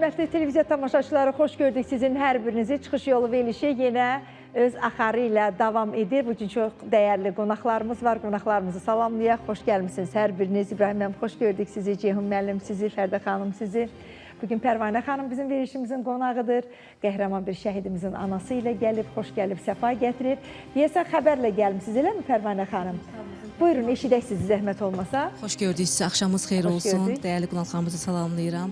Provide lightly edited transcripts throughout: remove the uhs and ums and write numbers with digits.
Hörmətli televiziya tamaşaçıları, xoş gördük sizin hər birinizi. Çıxış yolu verilişi yenə öz axarı ilə davam edir. Bugün çox dəyərli qonaqlarımız var. Qonaqlarımızı salamlayaq. Xoş gəlmişsiniz hər biriniz. İbrahim müəllim, xoş gördük sizi. Ceyhun müəllim sizi, Fərdə xanım sizi. Bugün Pərvanə xanım bizim verilişimizin qonağıdır. Qəhrəman bir şəhidimizin anası ilə gəlib, xoş gəlib, səfa gətirir. Deyəsən xəbərlə gəlmişsiniz, eləmi Pərvanə xanım? Buyurun, eşidək sizi zəhmət olmasa. Xoş gördük sizi, axşamınız xeyir olsun. Dəyərli qonaqlarımızı salamlayıram.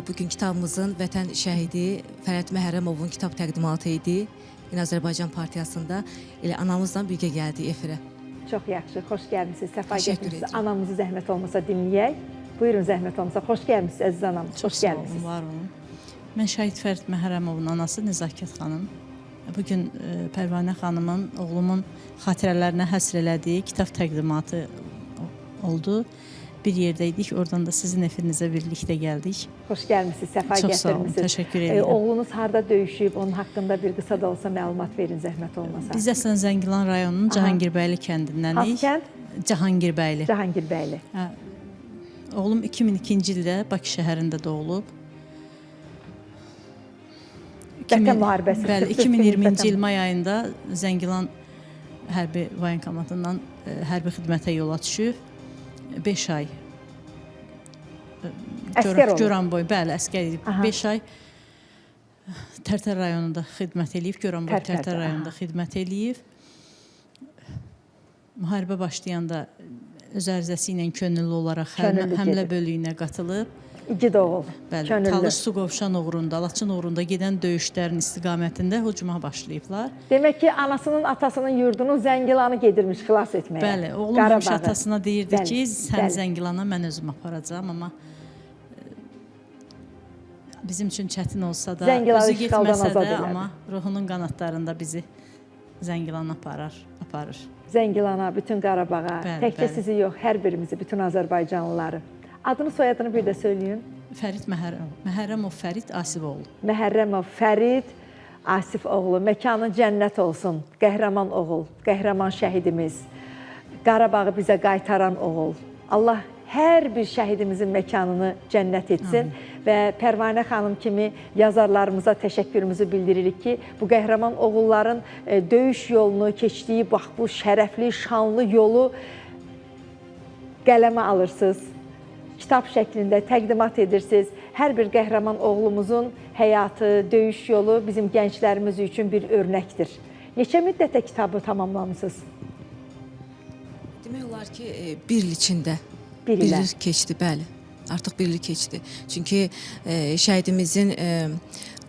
Bugün kitabımızın Vətən şəhidi Fərəd Məhərrəmovun kitab təqdimatı idi. Yine Azərbaycan Partiyasında elə anamızla birgə gəldik efirə. Çox yaxşı, xoş gəlmişsiniz, səfa gətirmişsiniz. Anamızı zəhmət olmasa dinləyək. Buyurun, zəhmət olmasa. Xoş gəlmişsiniz əziz anam. Çox sağ olun, var olun. Mən şəhid Fərəd Məhərrəmovun anası Nəzakət xanım. Bugün Pərvanə xanımın, oğlumun xatirələrinə həsr elədiyi kitab təqdimatı oldu. Bir yerdəydik, oradan da sizin efirinizə birlikdə gəldik. Xoş gəlmişsiniz, səfa gətirmişsiniz. Çox sağ olun, təşəkkür edirəm. Oğlunuz harada döyüşüb, onun haqqında bir qısa da olsa məlumat verin, zəhmət olmasa. Biz əslən Zəngilan rayonunun Cahangirbəyli kəndindənik. Hansı kənd? Cahangirbəyli. Cahangirbəyli. Oğlum 2002-ci ildə Bakı şəhərində doğulub. Vətən müharibəsi. Bəli, 2020-ci il may ayında Zəngilan hərbi voyinkomatından hərbi xidmətə yola düşüb. 5 ay Göranboy, bəli, əskər edib. 5 ay Tərtər rayonunda xidmət eləyib, Göranboy Tərtər rayonunda xidmət eləyib. Müharibə başlayanda öz ərizəsi ilə könüllü olaraq həmlə bölüyünə qatılıb. İgid oğul, könüllü. Talış Suqovşan uğrunda, Laçın uğrunda gedən döyüşlərin istiqamətində hücuma başlayıblar. Demək ki, anasının, atasının yurdunu Zəngilanı gedirmiş xilas etməyə. Bəli, oğlum həmişə atasına deyirdi ki, sən Zəngilana mən özüm aparacağam, amma bizim üçün çətin olsa da, özü getməsə də, amma ruhunun qanatlarında bizi Zəngilan aparır. Zəngilana, bütün Qarabağa, təkcə sizi yox, hər birimizi, bütün Azərbaycanlıları. Adını, soyadını bir də söyləyin. Fərid Məhərrəmov Fərid Asifoğlu. Məhərrəmov Fərid Asifoğlu. Məkanı cənnət olsun. Qəhrəman oğul, qəhrəman şəhidimiz. Qarabağı bizə qaytaran oğul. Allah hər bir şəhidimizin məkanını cənnət etsin. Və Pərvanə xanım kimi yazarlarımıza təşəkkürümüzü bildiririk ki, bu qəhrəman oğulların döyüş yolunu keçdiyi, bax bu şərəfli, şanlı yolu qələmə alırsınız. Kitab şəklində təqdimat edirsiniz. Hər bir qəhrəman oğlumuzun həyatı, döyüş yolu bizim gənclərimiz üçün bir örnəkdir. Neçə müddətə kitabı tamamlamışsınız? Demək olar ki, bir il içində. Bir il keçdi, bəli. Artıq bir il keçdi. Çünki şəhidimizin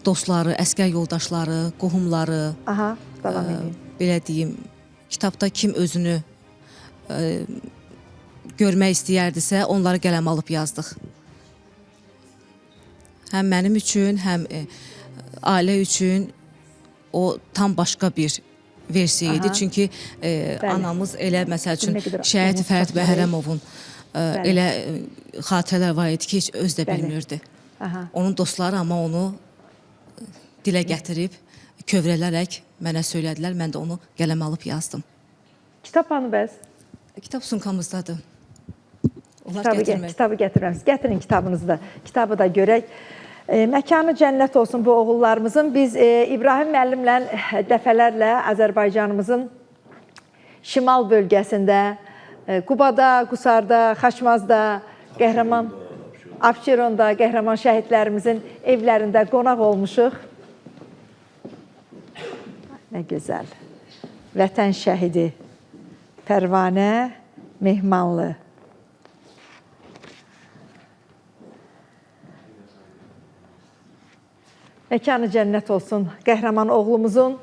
dostları, əskər yoldaşları, qohumları, belə deyim, kitabda kim özünü görmək istəyərdisə, onları qələm alıb yazdıq. Həm mənim üçün, həm ailə üçün o tam başqa bir versiya idi. Çünki anamız elə, məsəl üçün, şəhid Fərəd Məhərrəmovun elə xatirələr var idi ki, heç öz də bilmirdi. Onun dostları amma onu dilə gətirib, kövrələrək mənə söylədilər. Mən də onu qələm alıb yazdım. Kitab hanı bəs? Kitab sumkamızdadır. Kitabı gətirməmişsiniz. Gətirin kitabınızı da. Kitabı da görək. Məkanı cənnət olsun bu oğullarımızın. Biz İbrahim müəllimlə dəfələrlə Azərbaycanımızın şimal bölgəsində, Qubada, Qusarda, Xaçmazda, qəhrəman Abşeronda, qəhrəman şəhidlərimizin evlərində qonaq olmuşuq. Nə gözəl. Vətən şəhidi Pərvanə Mehmanlı. Məkanı cənnət olsun qəhrəman oğlumuzun.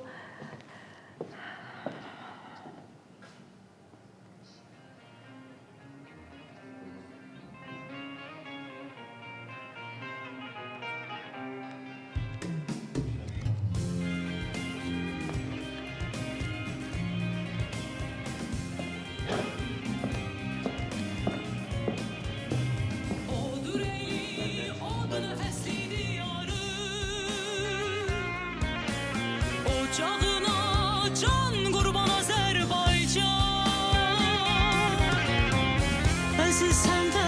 Ocağına can qurban Azərbaycan. Əziz sən də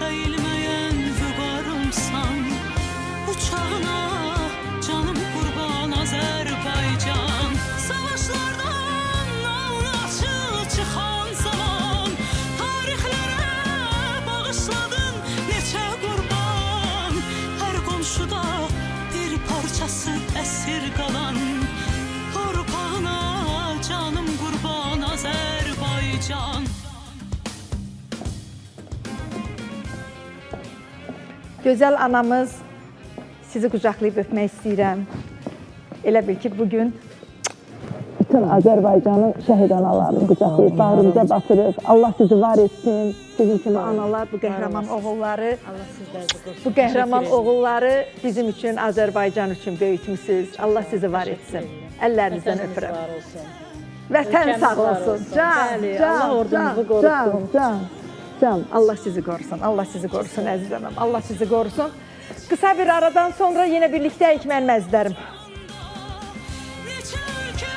əyilməyən vüqarımsan. Gözəl anamız, sizi qucaqlayıb öpmək istəyirəm. Elə bil ki, bugün bütün Azərbaycanın şəhid analarını qucaqlayıb, bağrımıza batırıb. Allah sizi var etsin. Sizin kimi analar, bu qəhrəman oğulları, bu qəhrəman oğulları bizim üçün, Azərbaycan üçün böyütmüsünüz. Allah sizi var etsin. Əllərinizdən öpürəm. Vətən sağ olsun. Can. Allah sizi qorusun. Allah sizi qorusun əziz anam. Allah sizi qorusun. Qısa bir aradan sonra yenə birlikdəyik mənim əzizlərim. Neçə ölkə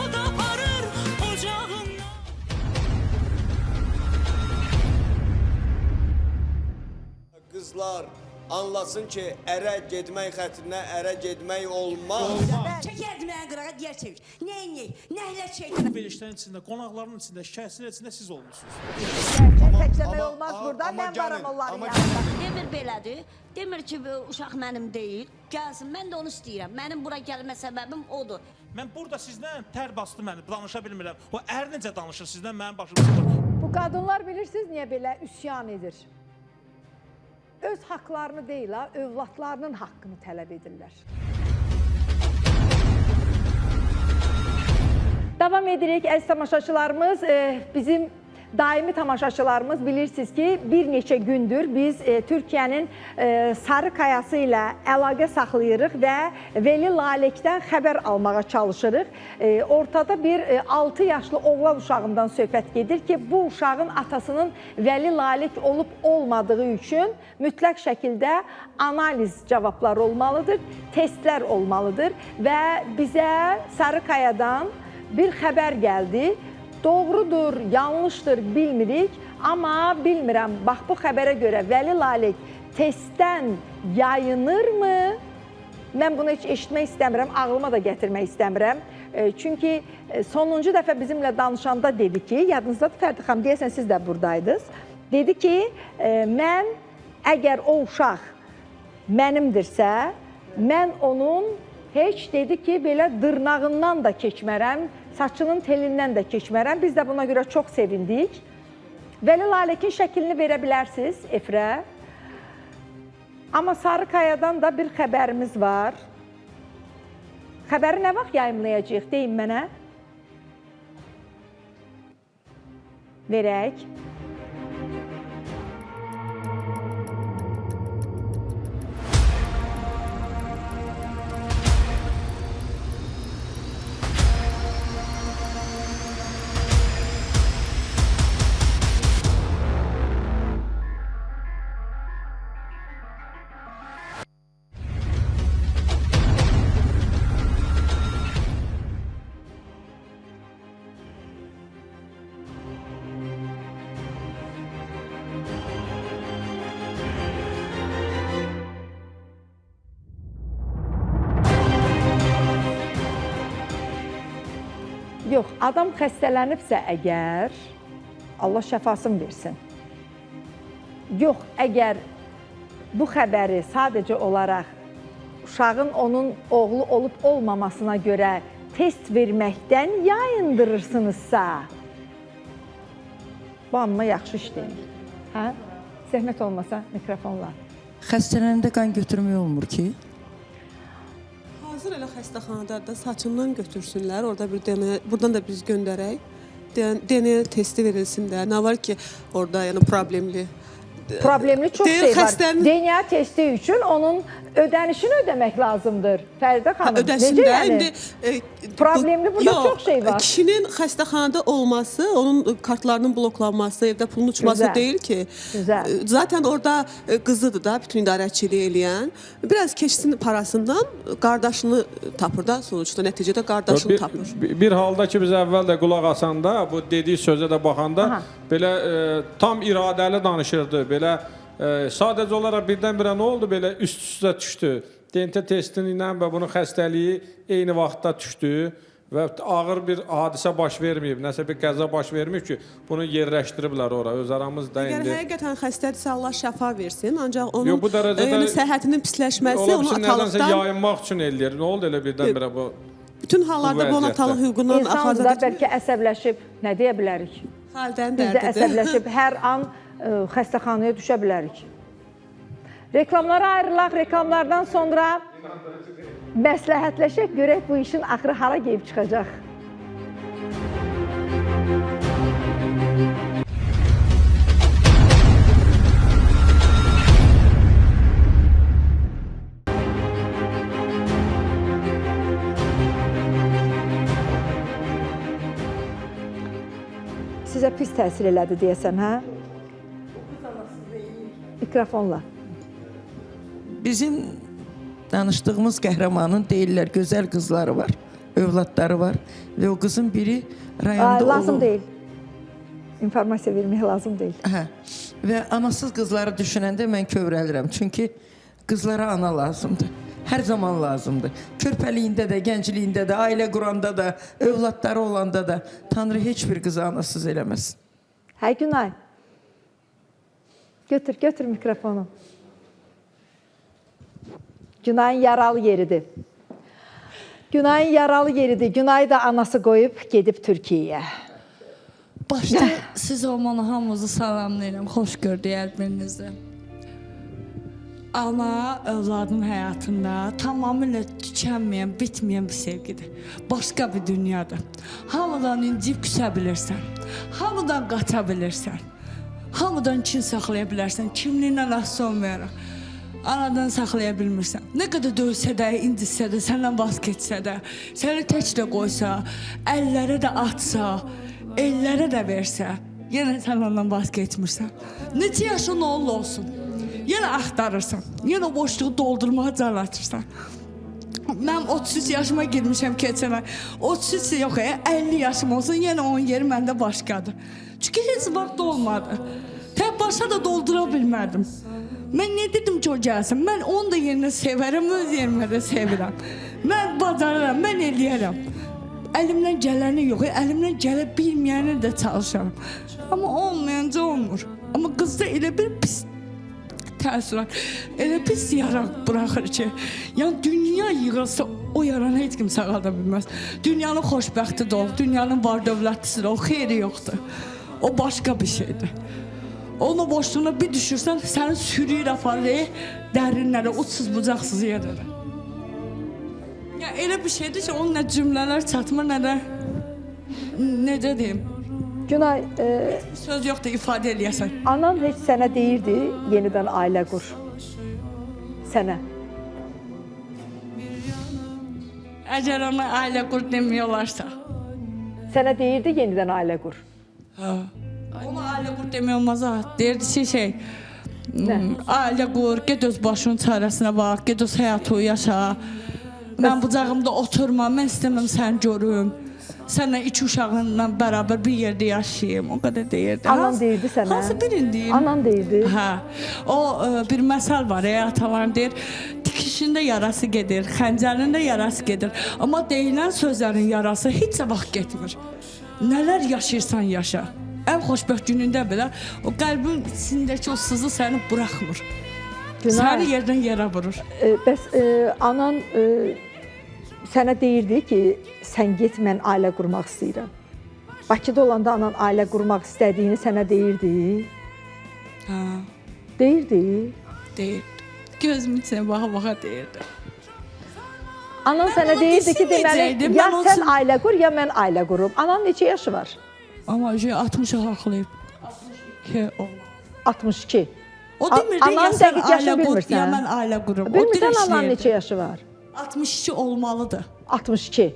od aparır ocağından. Qızlar anlasın ki, ərə getmək xətrinə ərə getmək olmaz. Çəkərdim mən qırağa deyər çevir. Nəyinlik, nəhlə çəkdim. Verilişlərin içində, qonaqların içində, şikayətçinin içində siz olmuşsunuz. Təkləmək olmaz burada, mən varam onların yanında. Demir belədir. Demir ki, bu uşaq mənim deyil. Gəlsin, mən də onu istəyirəm. Mənim bura gəlmə səbəbim odur. Mən burada sizdən tər bastı məni, danışa bilmirəm. O ər necə danışır sizdən, mənim başım çıxır. Bu qadınlar bilirsiniz niyə belə üsyan edir? Öz haqlarını deyil, övladlarının haqqını tələb edirlər. Davam edirik, əziz tamaşaçılarımız. Bizim daimi tamaşaçılarımız bilirsiniz ki, bir neçə gündür biz Türkiyənin Sarı Kayası ilə əlaqə saxlayırıq və Veli Lalekdən xəbər almağa çalışırıq. Ortada bir 6 yaşlı oğlan uşağından söhbət gedir ki, bu uşağın atasının Veli Lalek olub olmadığı üçün mütləq şəkildə analiz cavabları olmalıdır, testlər olmalıdır və bizə Sarı Kayadan bir xəbər gəldi. Doğrudur, yanlışdır bilmirik, amma bilmirəm, bax bu xəbərə görə Veli Lalek testdən yayınırmı? Mən bunu heç eşitmək istəmirəm, ağlıma da gətirmək istəmirəm. Çünki sonuncu dəfə bizimlə danışanda dedi ki, yadınızdadır Fərdi xanım, deyəsən siz də buradaydınız. Dedi ki, mən əgər o uşaq mənimdirsə, mən onun heç dedi ki, belə dırnağından da keçmərəm, saçının telindən də keçmərəm. Biz də buna görə çox sevindik. Veli Lalekin şəklini verə bilərsiniz efirə. Amma Sarı Kayadan da bir xəbərimiz var. Xəbəri nə vaxt yayımlayacağıq, deyin mənə. Verək. Yox, adam xəstələnibsə əgər, Allah şəfasını versin. Yox, əgər bu xəbəri sadəcə olaraq uşağın onun oğlu olub olmamasına görə test verməkdən yayındırırsınızsa, bu amma yaxşı işləyir. Hə? Zəhmət olmasa mikrofonla. Xəstələnəndə qan götürmək olmur ki? Hazır elə xəstəxanada da saçından götürsünlər, orada bir DNA, buradan da biz göndərək. DNA testi verilsin də. Nə var ki, orada yəni problemli Problemli çox şey var. DNA testi üçün onun ödənişini ödəmək lazımdır. Fəridə xanım, necə yəni? Problemli burada çox şey var. Kişinin xəstəxanada olması, onun kartlarının bloklanması, evdə pulun uçması deyil ki. Zaten orada qızıdır da, bütün idarəçiliyi eləyən. Biraz keçsin parasından qardaşını tapır da, sonuçda nəticədə qardaşını tapır. Bir halda ki, biz əvvəl də qulaq asanda, bu dediyi sözə də baxanda, belə tam iradəli danışırdı. Belə sadəcə olaraq birdən-birə nə oldu? Belə üst-üstə düşdü. DNT testinin ilə və bunun xəstəliyi eyni vaxtda düşdü və ağır bir hadisə baş verməyib, nəsə bir qəza baş verməyib ki, bunu yerləşdiriblər ora, öz aramızda indi. Əgər həqiqətən xəstədirsə, Allah şəfa versin, ancaq onun səhhətinin pisləşməsi onu atalıqdan... Nədənsə yayınmaq üçün eləyir. Nə oldu elə birdən-birə bu? Bütün hallarda bu onun atalıq hüququndan İnsan da bəlkə əsəbləşib, nə deyə bilərik? Haldən Biz də dərdidir. əsəbləşib, hər an xəstəxanaya düşə bilərik. Reklamlara ayrılaq, reklamlardan sonra məsləhətləşək, görək bu işin axırı hara gəlib çıxacaq. Sizə pis təsir elədi deyəsən, hə? Mikrofonla. Bizim danışdığımız qəhrəmanın deyirlər gözəl qızları var, övladları var və o qızın biri rayonda Lazım deyil. İnformasiya vermək lazım deyil. Hə. Və anasız qızları düşünəndə mən kövrəlirəm. Çünki qızlara ana lazımdır. Hər zaman lazımdır. Körpəliyində də, gəncliyində də, ailə quranda da, övladları olanda da Tanrı heç bir qızı anasız eləməsin. Hə, Günay. Götür mikrofonu. Günayın yaralı yeridir. Günayın yaralı yeridir. Günay da anası qoyub gedib Türkiyəyə. Başda siz olmanı hamınızı salamlayıram. Xoş gördük hər-birinizə. Ana övladın həyatında tamamilə tükənməyən, bitməyən bir sevgidir. Başqa bir dünyadır. Hamıdan incib küsə bilirsən. Hamıdan qaça bilirsən. Hamıdan kin saxlaya bilərsən. Kimliyindən asılı olmayaraq. Anadan saxlaya bilmirsən. Nə qədər döysə də, incitsə də, səndən vaz keçsə də, səni tək də qoysa, əllərə də atsa, ellərə də versə, yenə sən ondan vaz keçmirsən. Neçə yaşın olursa olsun. Yenə axtarırsan, yenə boşluğu doldurmağa can açırsan. Mən 33 yaşıma girmişəm keçən ay. 33 yox, 50 yaşım olsun, yenə onun yeri məndə başqadır. Çünki heç vaxt olmadı. Tək başa da doldura bilmədim. Mən nə dedim ki, o gəlsin? Mən onu da yerinə sevərəm, öz yerimə də sevirəm. Mən bacarıram, mən eləyərəm. Əlimdən gələni yox, əlimdən gələ bilməyəni də çalışaram. Amma olmayınca olmur. Amma qızda elə bir pis təəssürat, elə pis yara buraxır ki, yəni dünya yığılsa o yaranı heç kim sağalda bilməz. Dünyanın xoşbəxti də ol, dünyanın var dövlətlisi də ol, xeyri yoxdur. O başqa bir şeydir. Onun boşluğuna bir düşürsən, səni sürüyür aparır, dərinlərə, uçsuz bucaqsız yerlərə. Ya elə bir şeydir ki, onun nə cümlələr çatmır, nə də necə deyim? Günay, söz yoxdur, ifadə eləyəsən. Anan heç sənə deyirdi, yenidən ailə qur. Sənə. Əgər ona ailə qur demək olarsa. Sənə deyirdi, yenidən ailə qur. Ona ailə qur demək olmaz, deyirdi ki, ailə qur, get öz başının çarəsinə bax, get öz həyatı yaşa. Mən bucağımda oturma, mən istəməm sən görüm. Sənlə iki uşağınla bərabər bir yerdə yaşayayım, o qədər deyirdi. Anan deyirdi sənə? Hansı birini deyim? Anan deyirdi. Hə, o bir məsəl var, atalar deyir, tikişində yarası gedir, xəncərində yarası gedir. Amma deyilən sözlərin yarası heç vaxt getmir. Nələr yaşayırsan yaşa. Ən xoşbəxt günündə belə o qəlbin içindəki o sızı səni buraxmır. Səni yerdən yerə vurur. Bəs anan sənə deyirdi ki, sən get, mən ailə qurmaq istəyirəm. Bakıda olanda anan ailə qurmaq istədiyini sənə deyirdi. Hə. Deyirdi. Deyirdi. Gözümün içinə baxa-baxa deyirdi. Anan sənə deyirdi ki, deməli, ya sən ailə qur, ya mən ailə qurum. Anan neçə yaşı var? Amma 60-a haqlayıb. 62 olmalı. 62. O demirdi, ya sən ailə qur, ya mən ailə qurum. Bilmirsən anan neçə yaşı var? 62 olmalıdır. 62.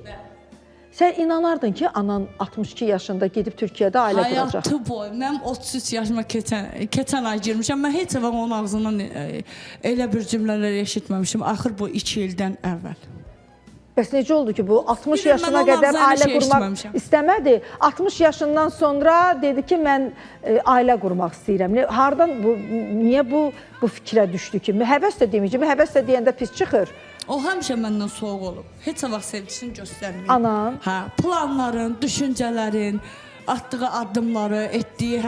Sən inanardın ki, anan 62 yaşında gedib Türkiyədə ailə quracaq. Həyatı boy. Mən 33 yaşıma keçən ay girmişəm. Mən heç vaxt onun ağzından elə bir cümlələr eşitməmişim. Axır bu 2 ildən əvvəl. Bəs necə oldu ki, bu 60 yaşına qədər ailə qurmaq istəmədi. 60 yaşından sonra dedi ki, mən ailə qurmaq istəyirəm. Hardan bu, niyə bu fikrə düşdü ki? Həvəs də deməyəcəm, həvəs də deyəndə pis çıxır. O həmişə məndən soğuq olub. Heç vaxt sevgisini göstərməyib. Anan? Hə, planların, düşüncələrin, atdığı addımları, etdiyi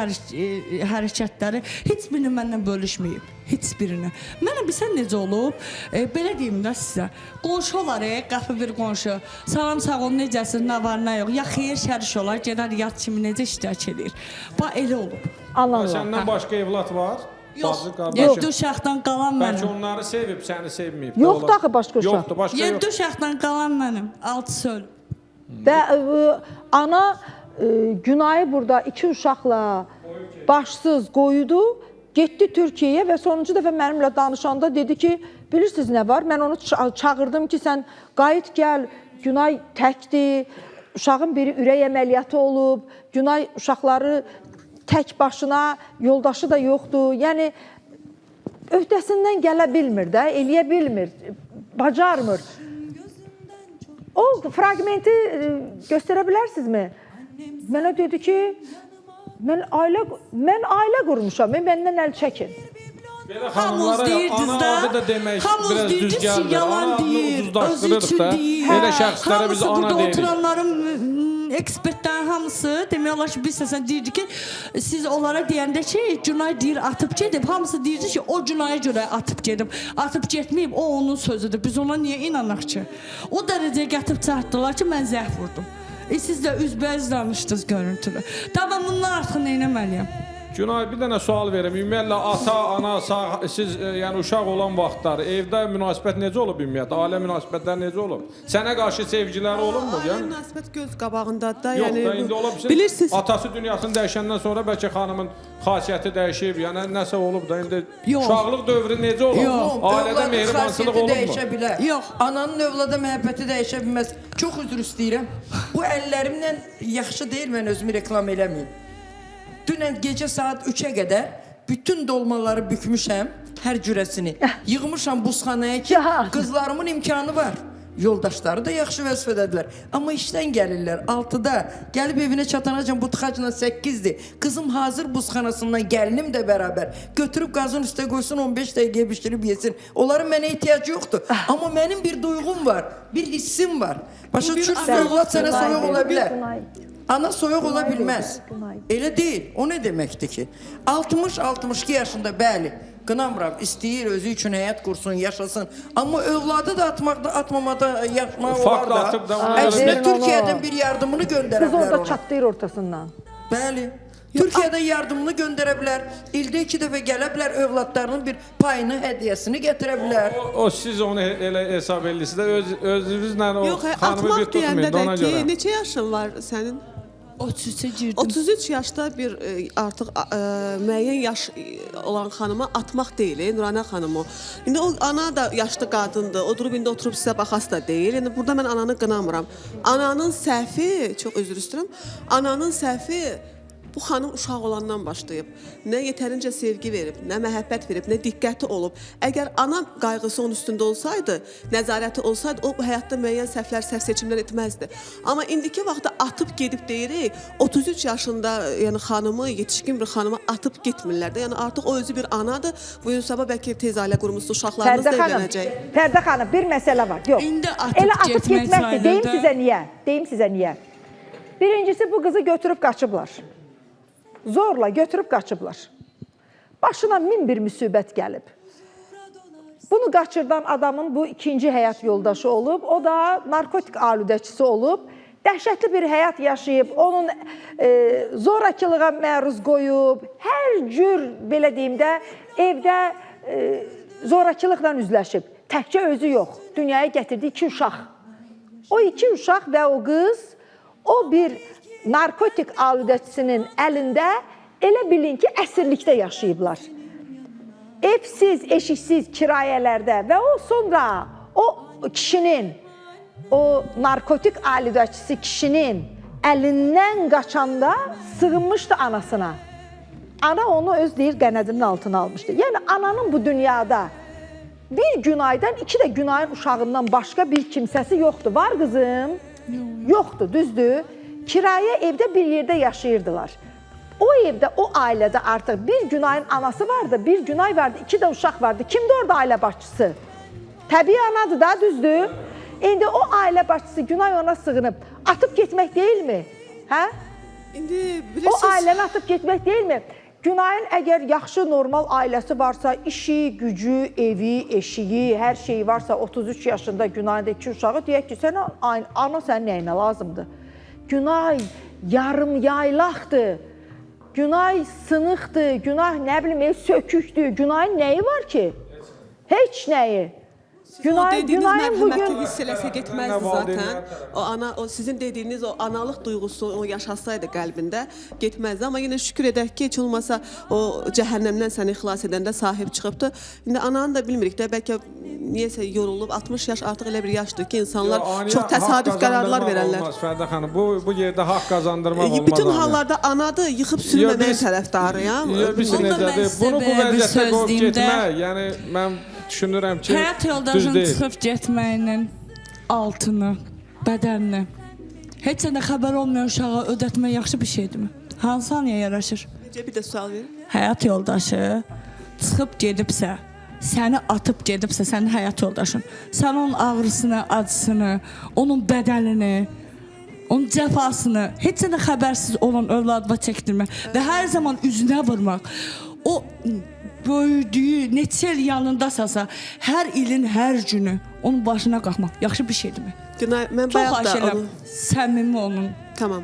hərəkətləri heç birini məndən bölüşməyib. Heç birini. Mənə bilsən necə olub? Belə deyim də sizə. Qonşu olar, qapı bir qonşu. Salam sağ ol, necəsiz, nə var, nə yox. Ya xeyir şəriş olar, gedər yad kimi necə iştirak edir. Bax elə olub. Ananla. Səndən başqa evlat var? bacı, 7 qardaşı. uşaqdan qalan Bəlkə mənim. onları sevib, səni sevməyib. Yoxdur axı başqa uşaq. Yoxdur, başqa 7 yox. uşaqdan qalan mənim. 6-sı ölüb. Və ana Günayı burada 2 uşaqla başsız qoydu, getdi Türkiyəyə və sonuncu dəfə mənimlə danışanda dedi ki, bilirsiniz nə var? Mən onu çağırdım ki, sən qayıt gəl, Günay təkdir, uşağın biri ürək əməliyyatı olub, Günay uşaqları tək başına, yoldaşı da yoxdur. Yəni, öhdəsindən gələ bilmir də, eləyə bilmir, bacarmır. O fragmenti göstərə bilərsinizmi? Mənə dedi ki, mən ailə qurmuşam, məndən əl çəkin. Belə Hamımız xanımlara deyirdiniz ana adı da demək hamımız biraz düz deyirdiniz ki, gəlmir. yalan Ana adını deyir, özü ucuzlaşdırırıq üçün da. deyir. Elə şəxslərə biz Hamısı ana burada deyirik. oturanların ekspertlərin hamısı demək olar ki, biz səsən deyirdi ki, siz onlara deyəndə ki, Günay deyir atıb gedib, hamısı deyirdi ki, o Günaya görə atıb gedib, atıb getməyib, o onun sözüdür. Biz ona niyə inanaq ki? O dərəcəyə gətirib çatdılar ki, mən zəhv vurdum. Siz də üzbəüz danışdınız görüntülü. Tamam, bundan artıq nə etməliyəm? Günay, bir dənə sual verim. Ümumiyyətlə, ata, ana, siz yəni uşaq olan vaxtlar evdə münasibət necə olub ümumiyyətlə? Ailə münasibətləri necə olub? Sənə qarşı sevgiləri olubmu? Ailə Yəni münasibət göz qabağındadır da. yox Yəni da indi ola bilsin. bilirsiniz, Atası dünyasını dəyişəndən sonra bəlkə xanımın xasiyyəti dəyişib, yəni nəsə olub da indi Yox. uşaqlıq dövrü necə olub? Yox. Ailədə mehribançılıq olubmu? Dəyişə bilər. Yox. Ananın övlada məhəbbəti dəyişə bilməz. Çox üzr istəyirəm. Bu əllərimlə yaxşı deyil, mən özümü reklam eləməyim. Dünən gecə saat 3-ə qədər bütün dolmaları bükmüşəm, hər cürəsini. Yığmışam buzxanaya ki, qızlarımın imkanı var. Yoldaşları da yaxşı vəzifədədirlər. Amma işdən gəlirlər 6-da. Gəlib evinə çatanacan bu tıxacla 8-dir. Qızım hazır buzxanasından gəlinim də bərabər. Götürüb qazın üstə qoysun 15 dəqiqəyə bişirib yesin. Onların mənə ehtiyacı yoxdur. Amma mənim bir duyğum var, bir hissim var. Başa düşürsün, övlad sənə soyuq ola bilər. Ana soyuq ola bilməz. Elə deyil. O nə deməkdir ki? 60-62 yaşında bəli. Qınamıram, istəyir, özü üçün həyat qursun, yaşasın. Amma övladı da atmamada yaşmaq olar da. Atıb da ona Əslində Türkiyədən bir yardımını göndərə Qız bilər orada ona. çatlayır ortasından. Bəli. Türkiyədən yardımını göndərə bilər. İldə 2 dəfə gələ bilər, övladlarının bir payını, hədiyyəsini gətirə bilər. O siz onu elə hesab edirsiniz də özünüzlə o yox, xanımı bir atmaq deyəndə tutmayın də ona ki, görə. neçə yaşın var sənin? 33-ə girdim. 33 yaşda bir artıq müəyyən yaş olan xanıma atmaq deyil, Nuranə xanım o. İndi o ana da yaşlı qadındır. O durub indi oturub sizə baxası da deyil. Yəni burada mən ananı qınamıram. Ananın səhvi, çox üzr istəyirəm. Ananın səhvi bu xanım uşaq olandan başlayıb. Nə yetərincə sevgi verib, nə məhəbbət verib, nə diqqəti olub. Əgər ana qayğısı onun üstündə olsaydı, nəzarəti olsaydı, o həyatda müəyyən səhvlər, səhv seçimlər etməzdi. Amma indiki vaxtda atıb gedib deyirik, 33 yaşında yəni xanımı, yetişkin bir xanımı atıb getmirlər də. Yəni artıq o özü bir anadır. Bu gün sabah bəlkə tez ailə qurmusu uşaqlarımız da evlənəcək. Fərdə xanım, bir məsələ var. Yox. İndi atıb Elə atıb getmək getməkdir. Deyim sayılır da. sizə niyə? Deyim sizə niyə? Birincisi bu qızı götürüb qaçıblar. Zorla götürüb qaçıblar. Başına min bir müsibət gəlib. Bunu qaçırdan adamın bu ikinci həyat yoldaşı olub. O da narkotik aludəçisi olub. Dəhşətli bir həyat yaşayıb. Onun zorakılığa məruz qoyub. Hər cür, belə deyim də, evdə zorakılıqla üzləşib. Təkcə özü yox. Dünyaya gətirdi 2 uşaq. O 2 uşaq və o qız, o bir narkotik aludəçisinin əlində elə bilin ki, əsirlikdə yaşayıblar. Evsiz, eşiksiz kirayələrdə və o sonra o kişinin, o narkotik aludəçisi kişinin əlindən qaçanda sığınmışdı anasına. Ana onu öz deyir qənədinin altına almışdı. Yəni ananın bu dünyada bir Günaydan 2 də Günayın uşağından başqa bir kimsəsi yoxdur. Var qızım? Yoxdur, düzdür? Kirayə evdə bir yerdə yaşayırdılar. O evdə, o ailədə artıq bir Günayın anası vardı, bir Günay vardı, 2 də uşaq vardı. Kimdir orada ailə başçısı? Təbii anadır da, düzdür? İndi o ailə başçısı Günay ona sığınıb. Atıb getmək deyilmi? Hə? İndi O bilirsiniz, ailəni atıb getmək deyilmi? Günayın əgər yaxşı, normal ailəsi varsa, işi, gücü, evi, eşiyi, hər şeyi varsa, 33 yaşında Günayın da 2 uşağı, deyək ki, ana sənin nəyinə lazımdır? Günay yarım yaylaqdır. günah sınıqdır, günah nə bilim sökükdür. Günahın nəyi var ki? Heç nəyi. O dediyiniz Günahın mərhəməti bugün hiss eləsə getməzdi zaten. O sizin dediyiniz o analıq duyğusu o yaşasaydı qəlbində getməzdi. Amma yenə şükür edək ki, heç olmasa o cəhənnəmdən səni xilas edəndə sahib çıxıbdı. İndi ananı da bilmirik də, bəlkə niyəsə yorulub, 60 yaş artıq elə bir yaşdır ki, insanlar çox təsadüf qərarlar verərlər. Olmaz Fərdə xanım, bu yerdə haqq qazandırmaq olmaz. Bütün hallarda anadır, yıxıb sürməməyə tərəfdarıyam. Bilirsin necədir? Bunu bu vəziyyətdə qoyub getmək, yəni mən düşünürəm ki, həyat yoldaşının çıxıb getməyinin altını, bədənini heç də xəbər olmayan uşağa ödətmək yaxşı bir şeydirmi? Hansı anıya yaraşır? Necə bir də sual verin. Həyat yoldaşı çıxıb gedibsə, səni atıb gedibsə, sənin həyat yoldaşın, sən onun ağrısını, acısını, onun bədənini, onun cəfasını heç də xəbərsiz olan övladıma çəkdirmək və hər zaman üzünə vurmaq. O böyüdüyü, neçə il yanındasasa, hər ilin hər günü onun başına qalxmaq yaxşı bir şeydirmi? Günay, mən Çox bayaq xahiş da edirəm, səmimi olun. Tamam.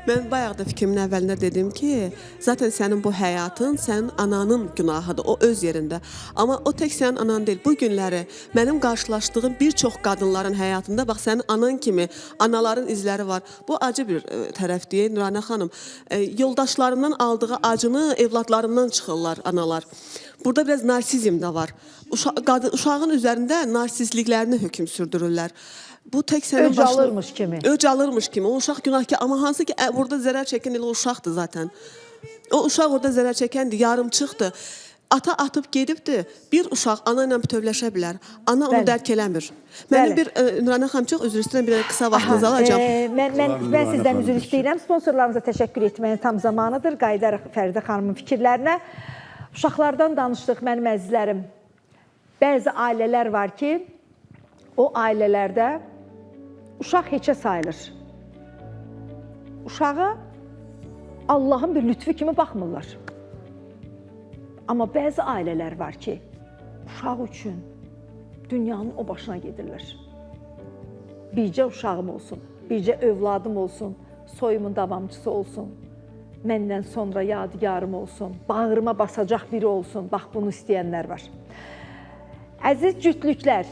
Mən bayaq da fikrimin əvvəlində dedim ki, zaten sənin bu həyatın sənin ananın günahıdır, o öz yerində. Amma o tək sənin anan deyil. Bu günləri mənim qarşılaşdığım bir çox qadınların həyatında bax sənin anan kimi anaların izləri var. Bu acı bir tərəfdir Nuranə xanım. Yoldaşlarından aldığı acını evladlarından çıxırlar analar. Burada biraz narsizm də var. Uşağın üzərində narsizliklərini hökm sürdürürlər. Bu tək sənin Öc alırmış kimi. Öc alırmış kimi. O uşaq günahkar. Amma hansı ki burada zərər çəkən elə o uşaqdır zaten. O uşaq orada zərər çəkəndir, yarımçıqdır. Ata atıb gedibdir. Bir uşaq ana ilə bütövləşə bilər. Ana onu dərk eləmir. Mənim bir Nuranə xanım çox üzr istəyirəm, bir qısa vaxtınızı alacağam. Mən sizdən üzr istəyirəm. Sponsorlarımıza təşəkkür etməyin tam zamanıdır. Qayıdarıq Fəridə xanımın fikirlərinə. Uşaqlardan danışdıq mənim əzizlərim. Bəzi ailələr var ki, o ailələrdə uşaq heçə sayılır. Uşağa Allahın bir lütfü kimi baxmırlar. Amma bəzi ailələr var ki, uşaq üçün dünyanın o başına gedirlər. Bircə uşağım olsun, bircə övladım olsun, soyumun davamçısı olsun, məndən sonra yadigarım olsun, bağrıma basacaq biri olsun. Bax, bunu istəyənlər var. Əziz cütlüklər,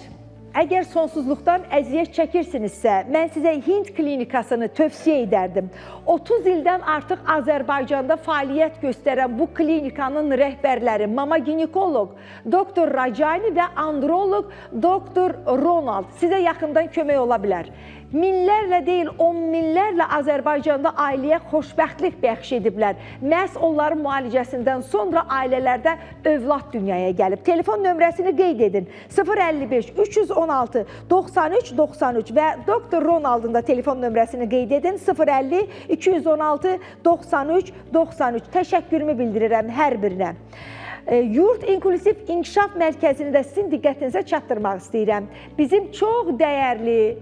əgər sonsuzluqdan əziyyət çəkirsinizsə, mən sizə Hind klinikasını tövsiyə edərdim. 30 ildən artıq Azərbaycanda fəaliyyət göstərən bu klinikanın rəhbərləri mama ginekoloq doktor Racani və androloq doktor Ronald sizə yaxından kömək ola bilər. Minlərlə deyil, 10 minlərlə Azərbaycanda ailəyə xoşbəxtlik bəxş ediblər. Məhz onların müalicəsindən sonra ailələrdə övlad dünyaya gəlib. Telefon nömrəsini qeyd edin. 055 316 93 93 və doktor Ronaldın da telefon nömrəsini qeyd edin. 050 216 93 93. Təşəkkürümü bildirirəm hər birinə. Yurt İnklusiv İnkişaf Mərkəzini də sizin diqqətinizə çatdırmaq istəyirəm. Bizim çox dəyərli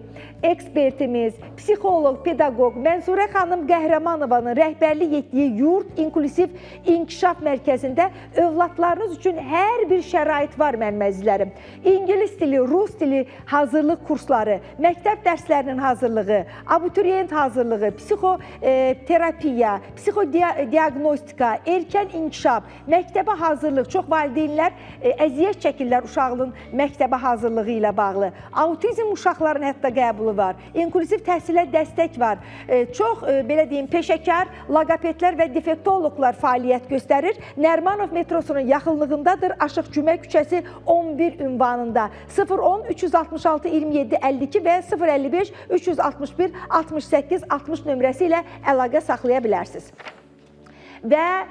ekspertimiz, psixoloq, pedaqoq Mənsurə xanım Qəhrəmanovanın rəhbərlik etdiyi Yurt İnklusiv İnkişaf Mərkəzində övladlarınız üçün hər bir şərait var mənim əzizlərim. İngilis dili, rus dili hazırlıq kursları, məktəb dərslərinin hazırlığı, abituriyent hazırlığı, psixoterapiya, psixodiagnostika, erkən inkişaf, məktəbə hazırlıq. Çox valideynlər əziyyət çəkirlər uşağının məktəbə hazırlığı ilə bağlı. Autizm uşaqların hətta qəbulu var. İnklusiv təhsilə dəstək var. Çox, belə deyim, peşəkar, logopedlər və defektoloqlar fəaliyyət göstərir. Nərmanov metrosunun yaxınlığındadır. Aşıq Cümə küçəsi 11 ünvanında. 010 366 27 52 və 055 361 68 60 nömrəsi ilə əlaqə saxlaya bilərsiniz. Və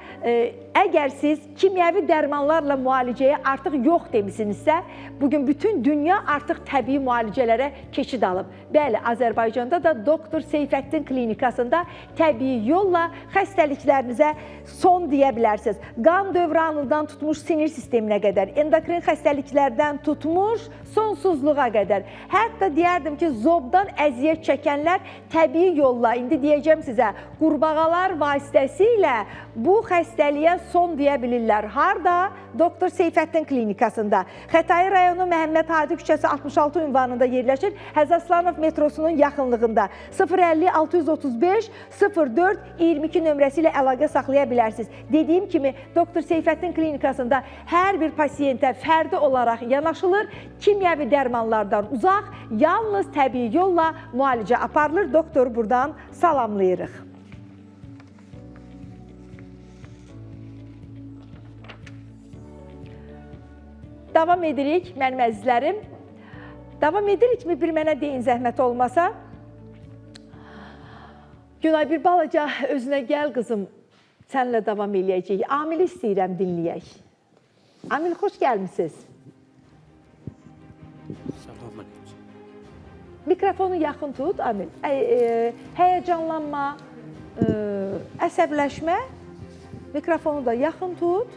əgər siz kimyəvi dərmanlarla müalicəyə artıq yox demisinizsə, bugün bütün dünya artıq təbii müalicələrə keçid alıb. Bəli, Azərbaycanda da Doktor Seyfəddin klinikasında təbii yolla xəstəliklərinizə son deyə bilərsiniz. Qan dövranından tutmuş sinir sisteminə qədər, endokrin xəstəliklərdən tutmuş sonsuzluğa qədər. Hətta deyərdim ki, zobdan əziyyət çəkənlər təbii yolla, indi deyəcəm sizə, qurbağalar vasitəsilə bu xəstəliyə son deyə bilirlər. Harda? Doktor Seyfəddin klinikasında. Xətai rayonu Məhəmməd Hadi küçəsi 66 ünvanında yerləşir. Həzaslanov metrosunun yaxınlığında. 050-635-04-22 nömrəsi ilə əlaqə saxlaya bilərsiniz. Dediyim kimi, Doktor Seyfəddin klinikasında hər bir pasiyentə fərdi olaraq yanaşılır. Kimyəvi dərmanlardan uzaq, yalnız təbii yolla müalicə aparılır. Doktoru buradan salamlayırıq. Davam edirik, mənim əzizlərim. Davam edirikmi? Bir mənə deyin, zəhmət olmasa. Günay, bir balaca özünə gəl, qızım. Sənlə davam eləyəcəyik. Amili istəyirəm, dinləyək. Amil, xoş gəlmişsiniz. Salam aleyküm. Mikrofonu yaxın tut, Amil. Həyəcanlanma, əsəbləşmə. Mikrofonu da yaxın tut.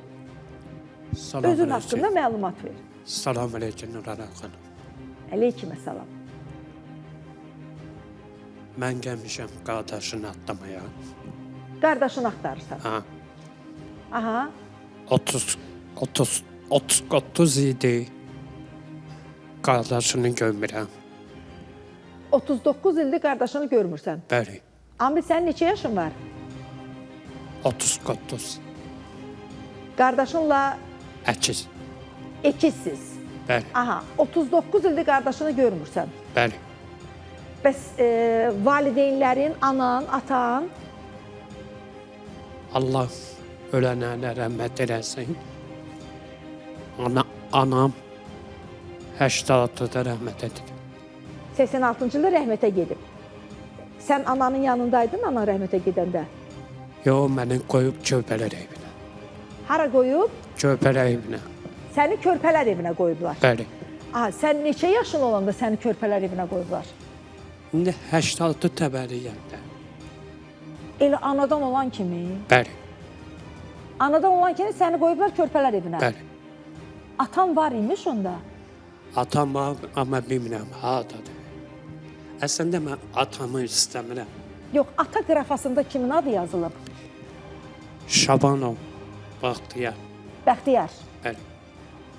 Özün haqqında məlumat ver. Salam aleyküm Nurana xanım. Aleykümə salam. Mən gəlmişəm qardaşını atlamaya. Qardaşını axtarırsan. Ha. Aha. 30 idi. Qardaşını görmürəm. 39 ildir qardaşını görmürsən. Bəli. Amil, sənin neçə yaşın var? 30. Qardaşınla Əkiz. ikisiz. Bəli. Aha, 39 ildir qardaşını görmürsən. Bəli. Bəs valideynlərin, anan, atan? Allah ölənənə rəhmət eləsin. Anam 86-da rəhmət edib. 86-cı ildə rəhmətə gedib. Sən ananın yanındaydın, anan rəhmətə gedəndə? Yox, məni qoyub körpələr evinə. Hara qoyub? Körpələr evinə. Səni körpələr evinə qoyublar. Bəli. Aha, sən neçə yaşın olanda səni körpələr evinə qoyublar? İndi 86 təbəlliyəmdə. Elə anadan olan kimi? Bəli. Anadan olan kimi səni qoyublar körpələr evinə? Bəli. Atan var imiş onda? Atam var, amma bilmirəm, haradadır. Əslində mən atamı istəmirəm. Yox, ata qrafasında kimin adı yazılıb? Şabanov, Bəxtiyar. Bəxtiyar. Bəli.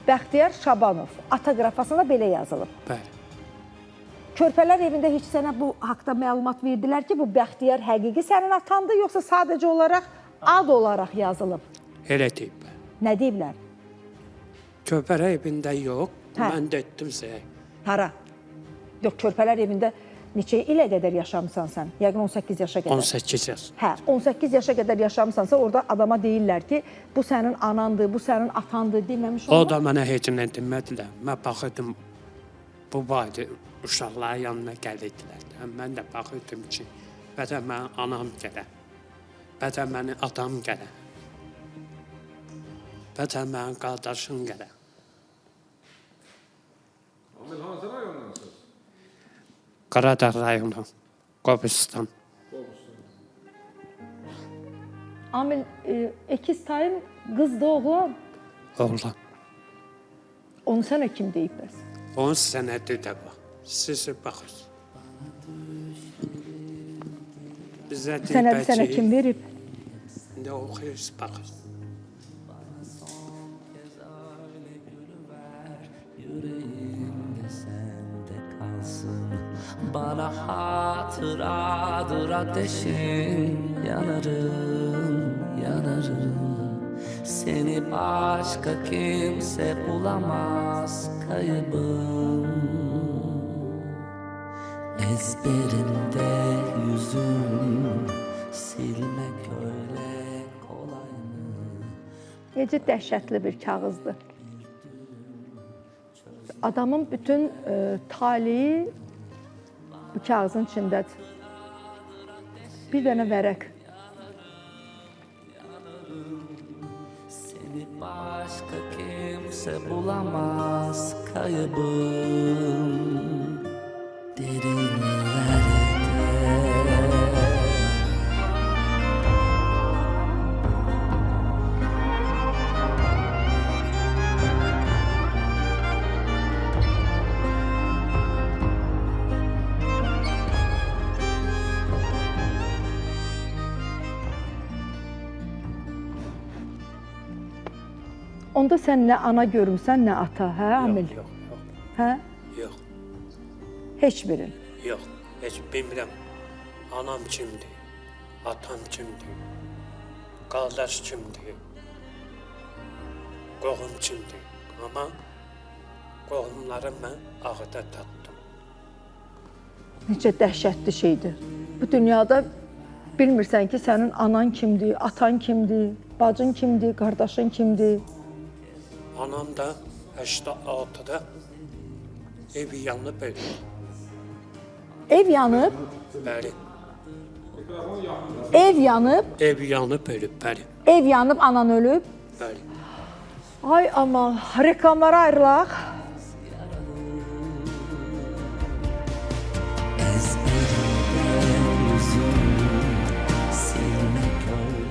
Bəxtiyar Şabanov. Ata qrafasında belə yazılıb. Bəli. Körpələr evində heç sənə bu haqda məlumat verdilər ki, bu Bəxtiyar həqiqi sənin atandır, yoxsa sadəcə olaraq ad olaraq yazılıb? Elə deyiblər. Nə deyiblər? Körpələr evində yox, mən də etdim səhər. Hara? Yox, körpələr evində neçə ilə qədər yaşamısan sən? Yəqin 18 yaşa qədər. 18 yaş. Hə, 18 yaşa qədər yaşamısansa orada adama deyirlər ki, bu sənin anandır, bu sənin atandır deməmiş olur. O da mənə heç nə demədilər. Mən baxırdım, bu baydı, uşaqların yanına gəlirdilər. Mən də baxırdım ki, bəlkə mənim anam gələ, bəlkə mənim atam gələ, bəlkə mənim qardaşım gələ. Amil, hansı rayondansınız? Qaradağ rayonu, Qobustan. Amil, ikiz tayın qızdı, oğlan. Oğlan. Onu sənə kim deyib bəs? Onun sənədi də var. Sizi baxırsınız. Bizə Sənədi sənə kim verib? İndi oxuyuz, baxırsınız. Bana hatıradır ateşin, yanarım, yanarım. Seni başka kimse bulamaz kaybım. Ezberimde yüzüm, silmek öyle kolay mı? Necə dəhşətli bir kağızdır. Adamın bütün taliyi bu kağızın içindədir. Bir dənə vərəq. Seni başka kimse bulamaz kaybım. Derinlerde. Onda sən nə ana görmüsən, nə ata, hə Amil? Yox, yox, Hə? yox, Heç birin. yox. Heç bilmirəm. Anam kimdir? Atam kimdir? Qardaş kimdir? Qohum kimdir? Amma qohumları mən ağıda tatdım. Necə dəhşətli şeydir. Bu dünyada bilmirsən ki, sənin anan kimdir, atan kimdir, bacın kimdir, qardaşın kimdir. Anam da 86-da ev yanıb ölüb. Ev yanıb, Bəli, ev yanıb, ev yanıb ölüb, bəli, ev yanıb, anan ölüb. bəli. Ay aman, reklamlara ayrılaq. Ezberimde yüzüm silmek öyle.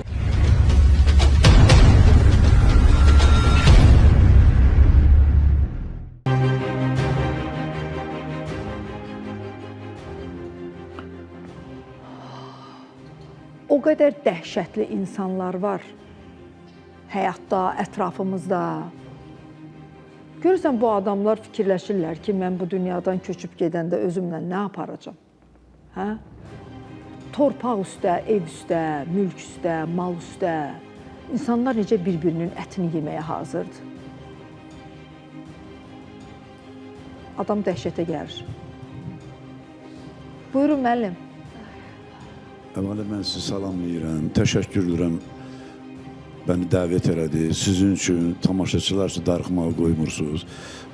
O qədər dəhşətli insanlar var həyatda, ətrafımızda. Görürsən, bu adamlar fikirləşirlər ki, mən bu dünyadan köçüb gedəndə özümlə nə aparacam? Hə? Torpaq üstə, ev üstə, mülk üstə, mal üstə. İnsanlar necə bir-birinin ətini yeməyə hazırdır. Adam dəhşətə gəlir. Buyurun, müəllim. Əmələ mən sizi salamlayıram, təşəkkür edirəm. Bəni dəvət elədi. Sizin üçün tamaşaçılar üçün darıxmağı qoymursunuz.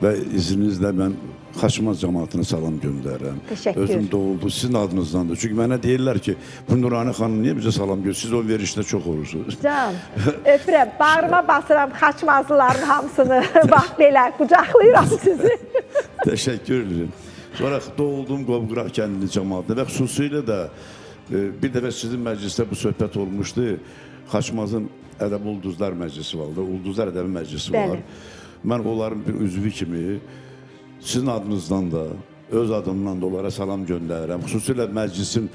Və izninizlə mən Xaçmaz cəmaatına salam göndərirəm. Təşəkkür. Özüm doğuldu, sizin adınızdandır. Çünki mənə deyirlər ki, bu Nurani xanım niyə bizə salam göndərir? Siz o verişdə çox olursunuz. Can, öpürəm, bağrıma basıram Xaçmazlıların hamısını. Bax belə, qucaqlayıram sizi. Təşəkkür edirəm. Sonra doğuldum Qovqıraq kəndinin cəmaatına və xüsusilə də bir dəfə sizin məclisdə bu söhbət olmuşdu. Xaçmazın Ədəb Ulduzlar Məclisi var, Ulduzlar Ədəbi Məclisi var. Mən onların bir üzvü kimi sizin adınızdan da, öz adımdan da onlara salam göndərirəm. Xüsusilə məclisin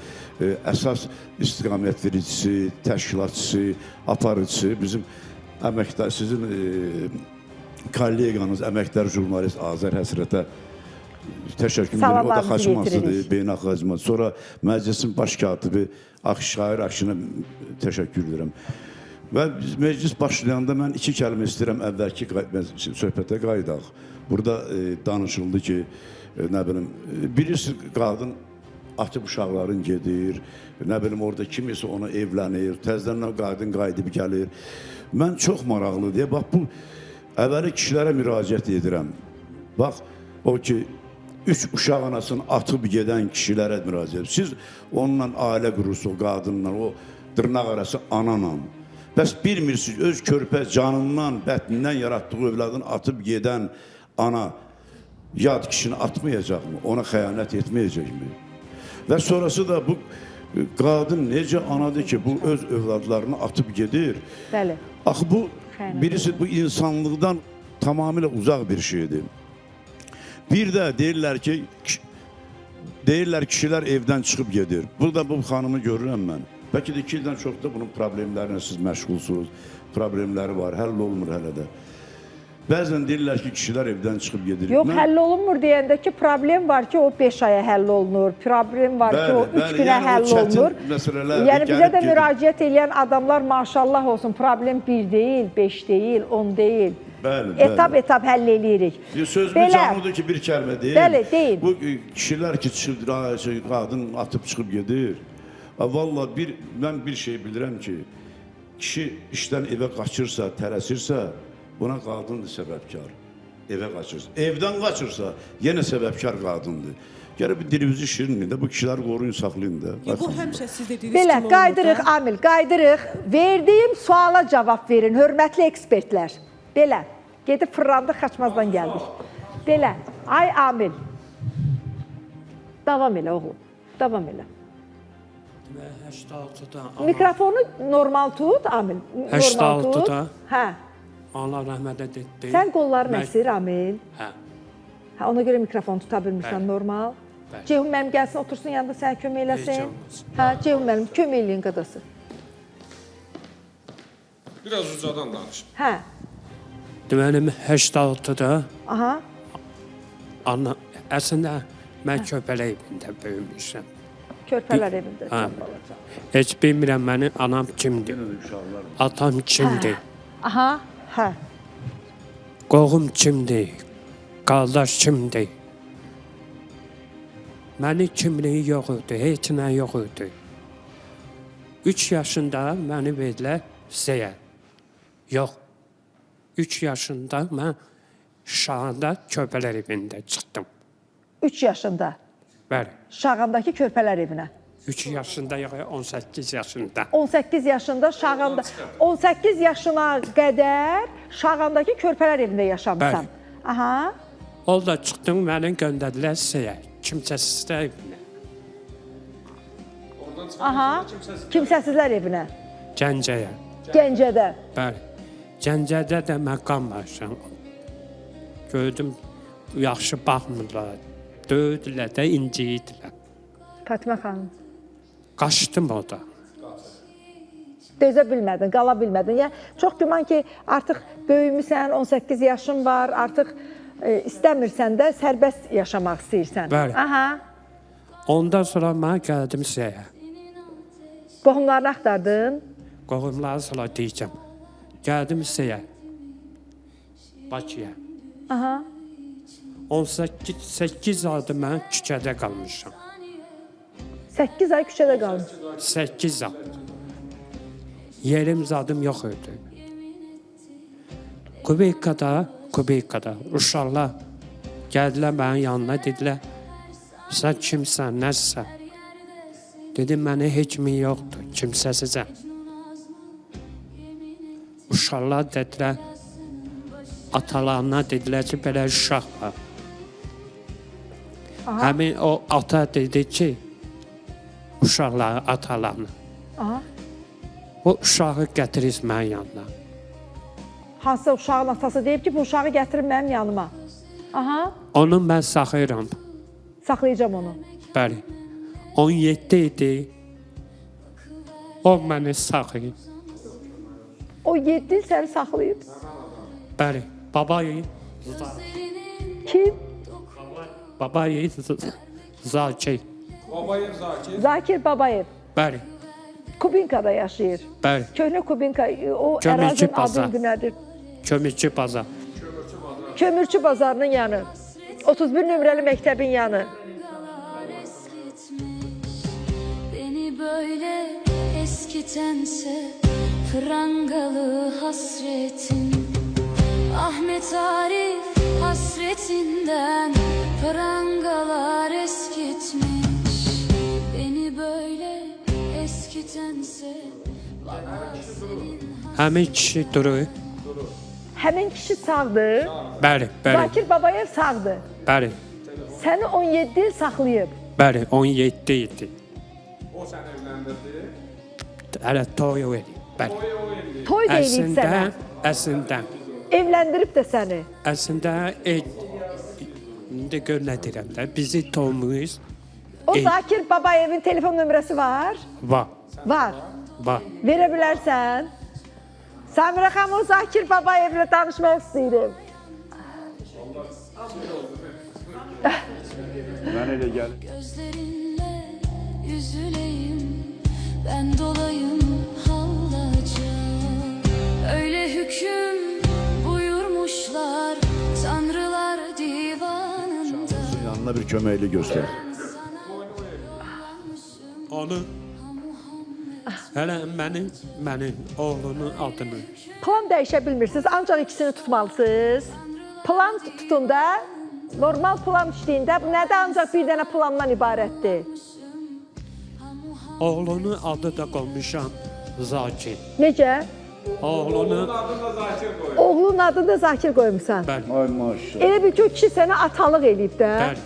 əsas istiqamət vericisi, təşkilatçısı, aparıcısı, bizim əməkdar, sizin kolleganız, əməkdar jurnalist Azər Həsrətə təşəkkür edirəm. O da Xaçmazlıdır, beynəlxalq. Sonra məclisin baş katibi Şair Akşinə təşəkkür edirəm. Və meclis başlayanda mən iki kəlmə istəyirəm əvvəlki söhbətə qayıdaq. Burada danışıldı ki, nə bilim, birisi qadın atıb uşaqların gedir, nə bilim, orada kimisi ona evlənir, təzdən qadın qayıdıb gəlir. Mən çox maraqlı deyə, bax, bu əvvəli kişilərə müraciət edirəm. Bax, o ki, 3 uşaq anasını atıb gedən kişilərə müraciət. Siz onunla ailə qurursunuz, o qadınla, o dırnaq arası ananla. Bəs bilmirsiniz, öz körpə canından, bətnindən yaratdığı övladını atıb gedən ana yad kişini atmayacaqmı? Ona xəyanət etməyəcəkmi? Və sonrası da bu qadın necə anadır ki, bu öz övladlarını atıb gedir? Bəli. Axı bu, birisi bu insanlıqdan tamamilə uzaq bir şeydir. Bir də deyirlər kişilər evdən çıxıb gedir. Burada bu xanımı görürəm mən. Bəlkə də 2 ildən çox da bunun problemlərinə siz məşğulsunuz. Problemləri var, həll olmur hələ də. Bəzən deyirlər ki, kişilər evdən çıxıb gedir. Yox, həll olunmur deyəndə ki, problem var ki, o 5 aya həll olunur. Problem var ki, o 3 günə həll olunur. Yəni bizə də müraciət edən adamlar maşallah olsun, problem 1 deyil, 5 deyil, 10 deyil. Etap həll eləyirik. Sözümü canlıdır ki, bir kəlmə deyil. Bəli, deyil. Bu kişilər ki, qadın atıb çıxıb gedir. Valla mən bir şey bilirəm ki, kişi işdən evə qaçırsa, tələsirsə, buna qadındır səbəbkar. Evə qaçırsa. Evdən qaçırsa, yenə səbəbkar qadındır. Gələ bir dilimizi şirinliyin də, bu kişiləri qoruyun, saxlayın da. Bu həmişə siz dediyiniz kimi belə, olur. qaydırıq, Amil, qaydırıq. Verdiyim suala cavab verin, hörmətli ekspertlər. Belə, gedib fırlandıq, Xaçmazdan gəldik. Belə, ay Amil. Davam elə, oğlum, davam elə. 86-da. Mikrofonu normal tut, Amil. 86-da. Hə. Allah rəhmət etdi. Sən qolların əsir, Amil. Hə. Hə, ona görə mikrofonu tuta bilmirsən, normal. Ceyhun mənim gəlsin, otursun yanında sənə kömək eləsin. Hə, Ceyhun mənim, kömək eləyin qadası. Biraz ucadan danış. Hə. Mənim 86-da Aha. ana əslində mən köpələk evində böyümüşəm. Körpələr evində. Hə. can balaca. Heç bilmirəm mənim anam kimdir. Atam kimdir? Aha. Hə. Qohum kimdir? Qardaş kimdir? Mənim kimliyi yox idi, heç nə yox idi. 3 yaşında məni verdilər Seyə. Yox. 3 yaşında mən Şahanda körpələr evində çıxdım. 3 yaşında. Bəli. Şağandakı körpələr evinə. 3 yaşında yox, 18 yaşında. 18 yaşında Şağanda 18 yaşına qədər Şağandakı körpələr evində yaşamısan. Bəli. Aha. Orada çıxdım, məni göndərdilər Seyə. Kimsəsizlər evinə. Aha. Kimsəsizlər evinə. Gəncəyə. Gəncədə. Bəli. Gəncədə də məqam başım. Gördüm, yaxşı baxmırlar. Döydülər də, inciydilər. Fatma xanım. Qaçdım orada. Dözə bilmədin, qala bilmədin. Yəni, çox güman ki, artıq böyümüsən, 18 yaşın var, artıq istəmirsən də sərbəst yaşamaq istəyirsən. Bəli. Aha. Ondan sonra mən gəldim Seyə. Qohumlarını axtardın. Qohumları sonra deyəcəm. Gəldim Seyə. Bakıya. Aha. 18 ayda mən küçədə qalmışam. 8 ay küçədə qalmış. 8 ay. Yerim zadım yox idi. Kubeykada uşaqlar gəldilər mənim yanına, dedilər, sən kimsən, nəsən? Dedim, mənə heç mi yoxdur, kimsəsizəm. Uşaqlar dedilər, atalarına dedilər ki, belə uşaq var. Həmin o ata dedi ki, uşaqları, atalarını. Aha. O uşağı gətirir mənim yanına. Hansısa uşağın atası deyib ki, bu uşağı gətirin mənim yanıma. Aha. Onu mən saxlayıram. Saxlayacağım onu. Bəli. 17 idi. O məni saxlayıb. O 7 il səni saxlayıb. Bəli. Babayı. Kim? Babayı Zakir. Babayev Zakir. Zakir Babayev. Bəli. Kubinkada yaşayır. Bəli. Köhnə Kubinka, o Kömürçü ərazinin bazar. adı nədir? Kömürçü bazar. Kömürçü bazarının yanı. 31 nömrəli məktəbin yanı. Beni böyle eskitense prangalı hasretin, Ahmet Arif hasretinden prangalar eskitmiş. Beni böyle eskitense Həmin kişi durur. Həmin kişi sağdır. Bəli, bəli. Zakir Babayev sağdır. Bəli. Səni 17 il saxlayıb. Bəli, 17 idi. O səni evləndirdi. Hələ toy o edib. Bəli. Toy da eləyib sənə. Əslində. Evləndirib də səni. Əslində indi gör nə deyirəm də, bizi toymuyuz. O Zakir Babayevin telefon nömrəsi var? Var. Var. Var. Verə bilərsən. Samirə xanım, o Zakir Babayevlə danışmaq istəyirəm. Mən elə gəlir. gözlerinle yüzüleyim, ben dolayım hallaca. Öyle hüküm buyurmuşlar tanrılar divanında. Yanına bir köməkli göstər. Onu hələ mənim oğlunun adını. Plan dəyişə bilmirsiniz, ancaq ikisini tutmalısınız. Plan tutun da, normal plan işləyində, bu nədə ancaq bir dənə plandan ibarətdir. Oğlunun adı da qoymuşam Zakir. Necə? Oğlunun Oğlunun adını da Zakir qoymusan. Bəli. Ay maşallah. Elə bir ki, o kişi sənə atalıq eləyib də. Bəli.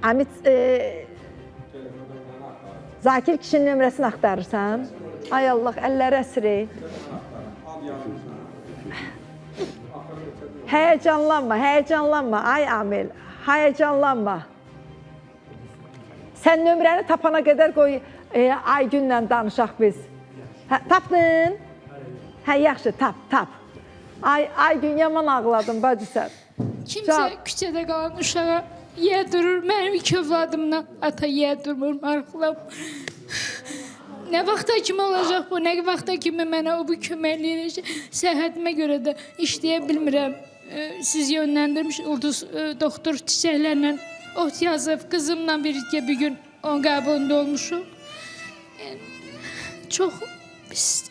Amit, Zakir kişinin nömrəsini axtarırsan. Ay Allah, əlləri əsri. Həyəcanlanma. Ay Amil, həyəcanlanma. Sən nömrəni tapana qədər qoy Aygünlə danışaq biz. Tapdın? Hə, yaxşı, tap. Aygün, yaman ağladın, bacı sən. Kimsə küçədə qalan uşağa yer durur. Mənim 2 övladımla ata yer durmur, maraqlam. Nə vaxta kimi olacaq bu, nə vaxta kimi mənə o bu köməkliyi səhhətimə görə də işləyə bilmirəm. Siz yönləndirmiş Ulduz doktor çiçəklərlə ot yazıb, qızımla birlikdə bir gün onun qəbulunda olmuşum. Çox pis.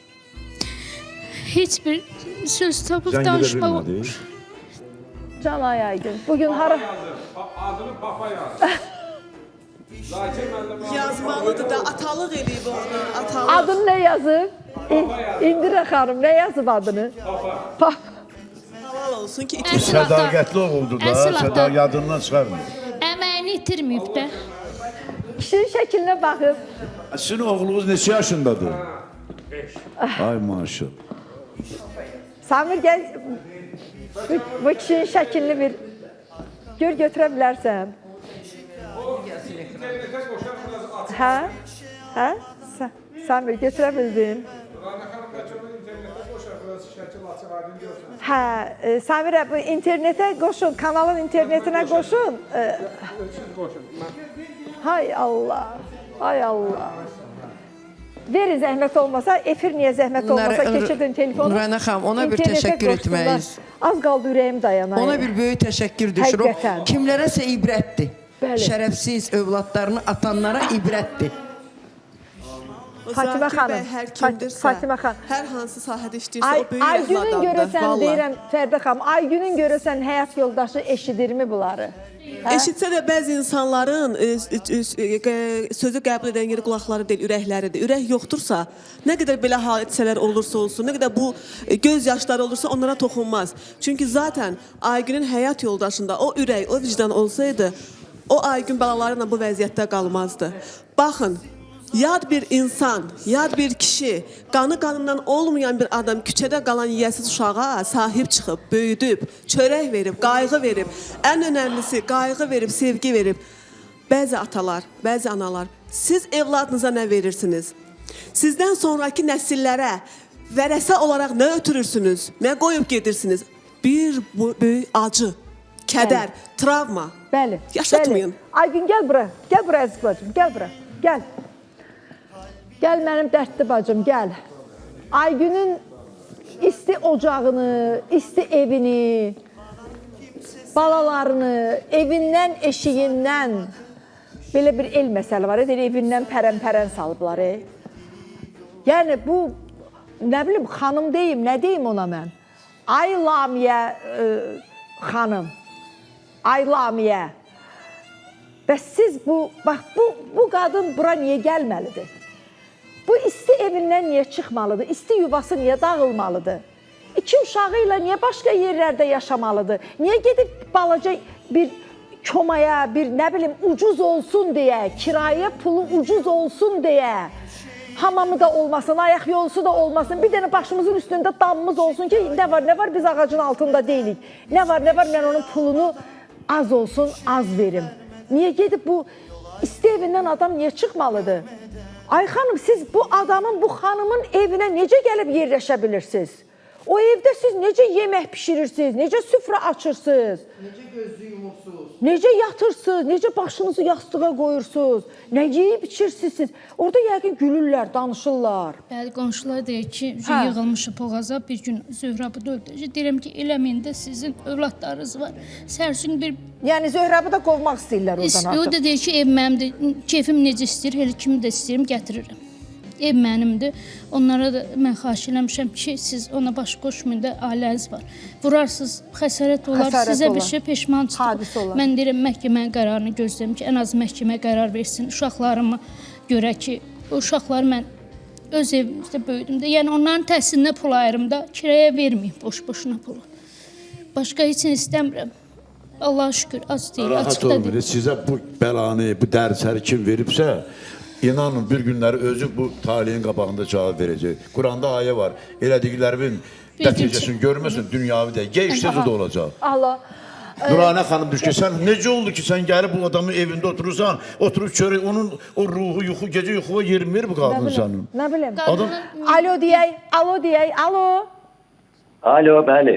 Heç bir söz tapıb danışmaq olmuş. Can Aygün, bugün hara... Adını Papa yaz. Yazmalıdır da, atalıq eləyib onu, atalıq. Adını nə yazıb? İndirə xanım, nə yazıb adını? Papa. Halal olsun ki, Sədaqətli oğuldur da, yadından çıxarmır. Əməyini itirməyib də. Kişinin şəklinə baxıb. Sizin oğlunuz neçə yaşındadır? 5. Ay maşallah. Samir, gəl, bu kişinin şəklini bir götürə bilərsən. Hə? Samir, götürə bildin. Hə, Samirə, bu internetə qoşun, kanalın internetinə qoşun. Hay Allah. Verin zəhmət olmasa, efir niyə zəhmət olmasa, keçirdin telefonu. Nurayna xanım, ona bir təşəkkür etməyiz. Az qaldı ürəyim dayanayım. Ona bir böyük təşəkkür düşür. O kimlərəsə ibrətdir. Şərəfsiz övladlarını atanlara ibrətdir. Fatimə xanım, hər kimdirsə, hər hansı sahədə işləyirsə, o böyük Aygünün görəsən, deyirəm Fərdə xanım, Aygünün görəsən həyat yoldaşı eşidirmi bunları? Eşitsə də bəzi insanların sözü qəbul edən yeri qulaqları deyil, ürəkləridir. Ürək yoxdursa, nə qədər belə hadisələr olursa olsun, nə qədər bu göz yaşları olursa onlara toxunmaz. Çünki zaten Aygünün həyat yoldaşında o ürək, o vicdan olsaydı, o Aygün balalarıyla bu vəziyyətdə qalmazdı. Baxın, yad bir insan, yad bir kişi, qanı qanından olmayan bir adam küçədə qalan yiyəsiz uşağa sahib çıxıb, böyüdüb, çörək verib, qayğı verib, ən önəmlisi qayğı verib, sevgi verib. Bəzi atalar, bəzi analar, siz evladınıza nə verirsiniz? Sizdən sonraki nəsillərə vərəsə olaraq nə ötürürsünüz, nə qoyub gedirsiniz? Bir böyük acı, kədər, travma. Bəli. Yaşatmayın. Aygün, gəl bura əziz bacım, gəl bura, gəl. Gəl mənim dərdli bacım, gəl. Aygünün isti ocağını, isti evini, balalarını, evindən, eşiyindən, belə bir el məsələ var, evindən pərən-pərən salıblar. Yəni bu, nə bilim, xanım deyim, nə deyim ona mən? Ay Lamiyə xanım, ay Lamiyə. Bəs siz bax, bu qadın bura niyə gəlməlidir? Bu isti evindən niyə çıxmalıdır? İsti yuvası niyə dağılmalıdır? 2 uşağı ilə niyə başqa yerlərdə yaşamalıdır? Niyə gedib balaca bir komaya, bir nə bilim ucuz olsun deyə, kirayə pulu ucuz olsun deyə, hamamı da olmasın, ayaq yolusu da olmasın, bir dənə başımızın üstündə damımız olsun ki, nə var, biz ağacın altında deyilik. Nə var, mən onun pulunu az olsun, az verim. Niyə gedib bu isti evindən adam niyə çıxmalıdır? Ay xanım, siz bu adamın, bu xanımın evinə necə gəlib yerləşə bilirsiniz? O evdə siz necə yemək pişirirsiniz, necə süfrə açırsınız? Necə gözlü yumursunuz? Necə yatırsınız, necə başınızı yastığa qoyursunuz? Nə yeyib içirsiniz? Orada yəqin gülürlər, danışırlar. Bəli, qonşular deyir ki, yığılmışıq boğaza, bir gün Zöhrabı da öldürəcək. Deyirəm ki, eləməyin də sizin övladlarınız var. Sərsin bir... Yəni Zöhrabı da qovmaq istəyirlər oradan artıq. O da deyir ki, ev mənimdir, keyfim necə istəyir, elə kimi də istəyirəm, gətirirəm. Ev mənimdir. Onlara da mən xahiş eləmişəm ki, siz ona baş qoşmayın da, ailəniz var. Vurarsınız, xəsarət olar, sizə bir şey peşman çıxır. Mən deyirəm, məhkəmənin qərarını gözləyim ki, ən az məhkəmə qərar versin. Uşaqlarıma görə ki, o uşaqları mən öz evimizdə böyüdüm də. Yəni onların təhsilinə pul ayırım da, kiraya verməyim boş-boşuna pulu. Başqa heç nə istəmirəm. Allah'a şükür, az deyil, açıqda deyil. Rahat olun, sizə bu bəlanı, bu dərsləri kim veribsə, İnanın bir günləri özü bu talihin qabağında cavab verəcək. Quranda ayə var. Elədiklərimin nəticəsini görməsin, dünyavi deyil. Geyişdəcə də olacaq. Allah. Nuranə xanım deyir ki, sən necə oldu ki, sən gəlib bu adamın evində oturursan, oturub görək, onun o ruhu, yuxu, gecə yuxuya yermir bu qadın sənin. Nə bilim. Adam... Alo deyək, alo. Alo, bəli.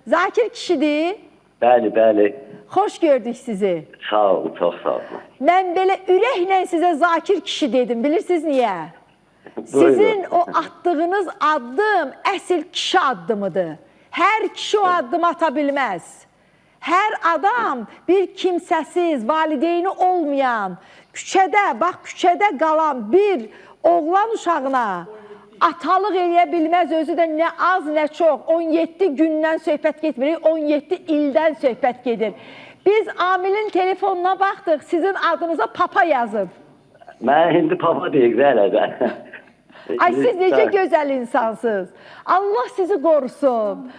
Zakir kişidir. Bəli. Xoş gördük sizi. Sağ olun, çox sağ olun. Mən belə ürəklə sizə Zakir kişi dedim, bilirsiniz niyə? Sizin o attığınız addım əsl kişi addımıdır. Hər kişi o addımı ata bilməz. Hər adam bir kimsəsiz, valideyni olmayan, küçədə qalan bir oğlan uşağına atalıq eləyə bilməz, özü də nə az, nə çox. 17 gündən söhbət getmirik, 17 ildən söhbət gedir. Biz Amilin telefonuna baxdıq, sizin adınıza papa yazıb. Mən indi papa deyik, bəli. Ay, siz necə gözəl insansınız. Allah sizi qorusun.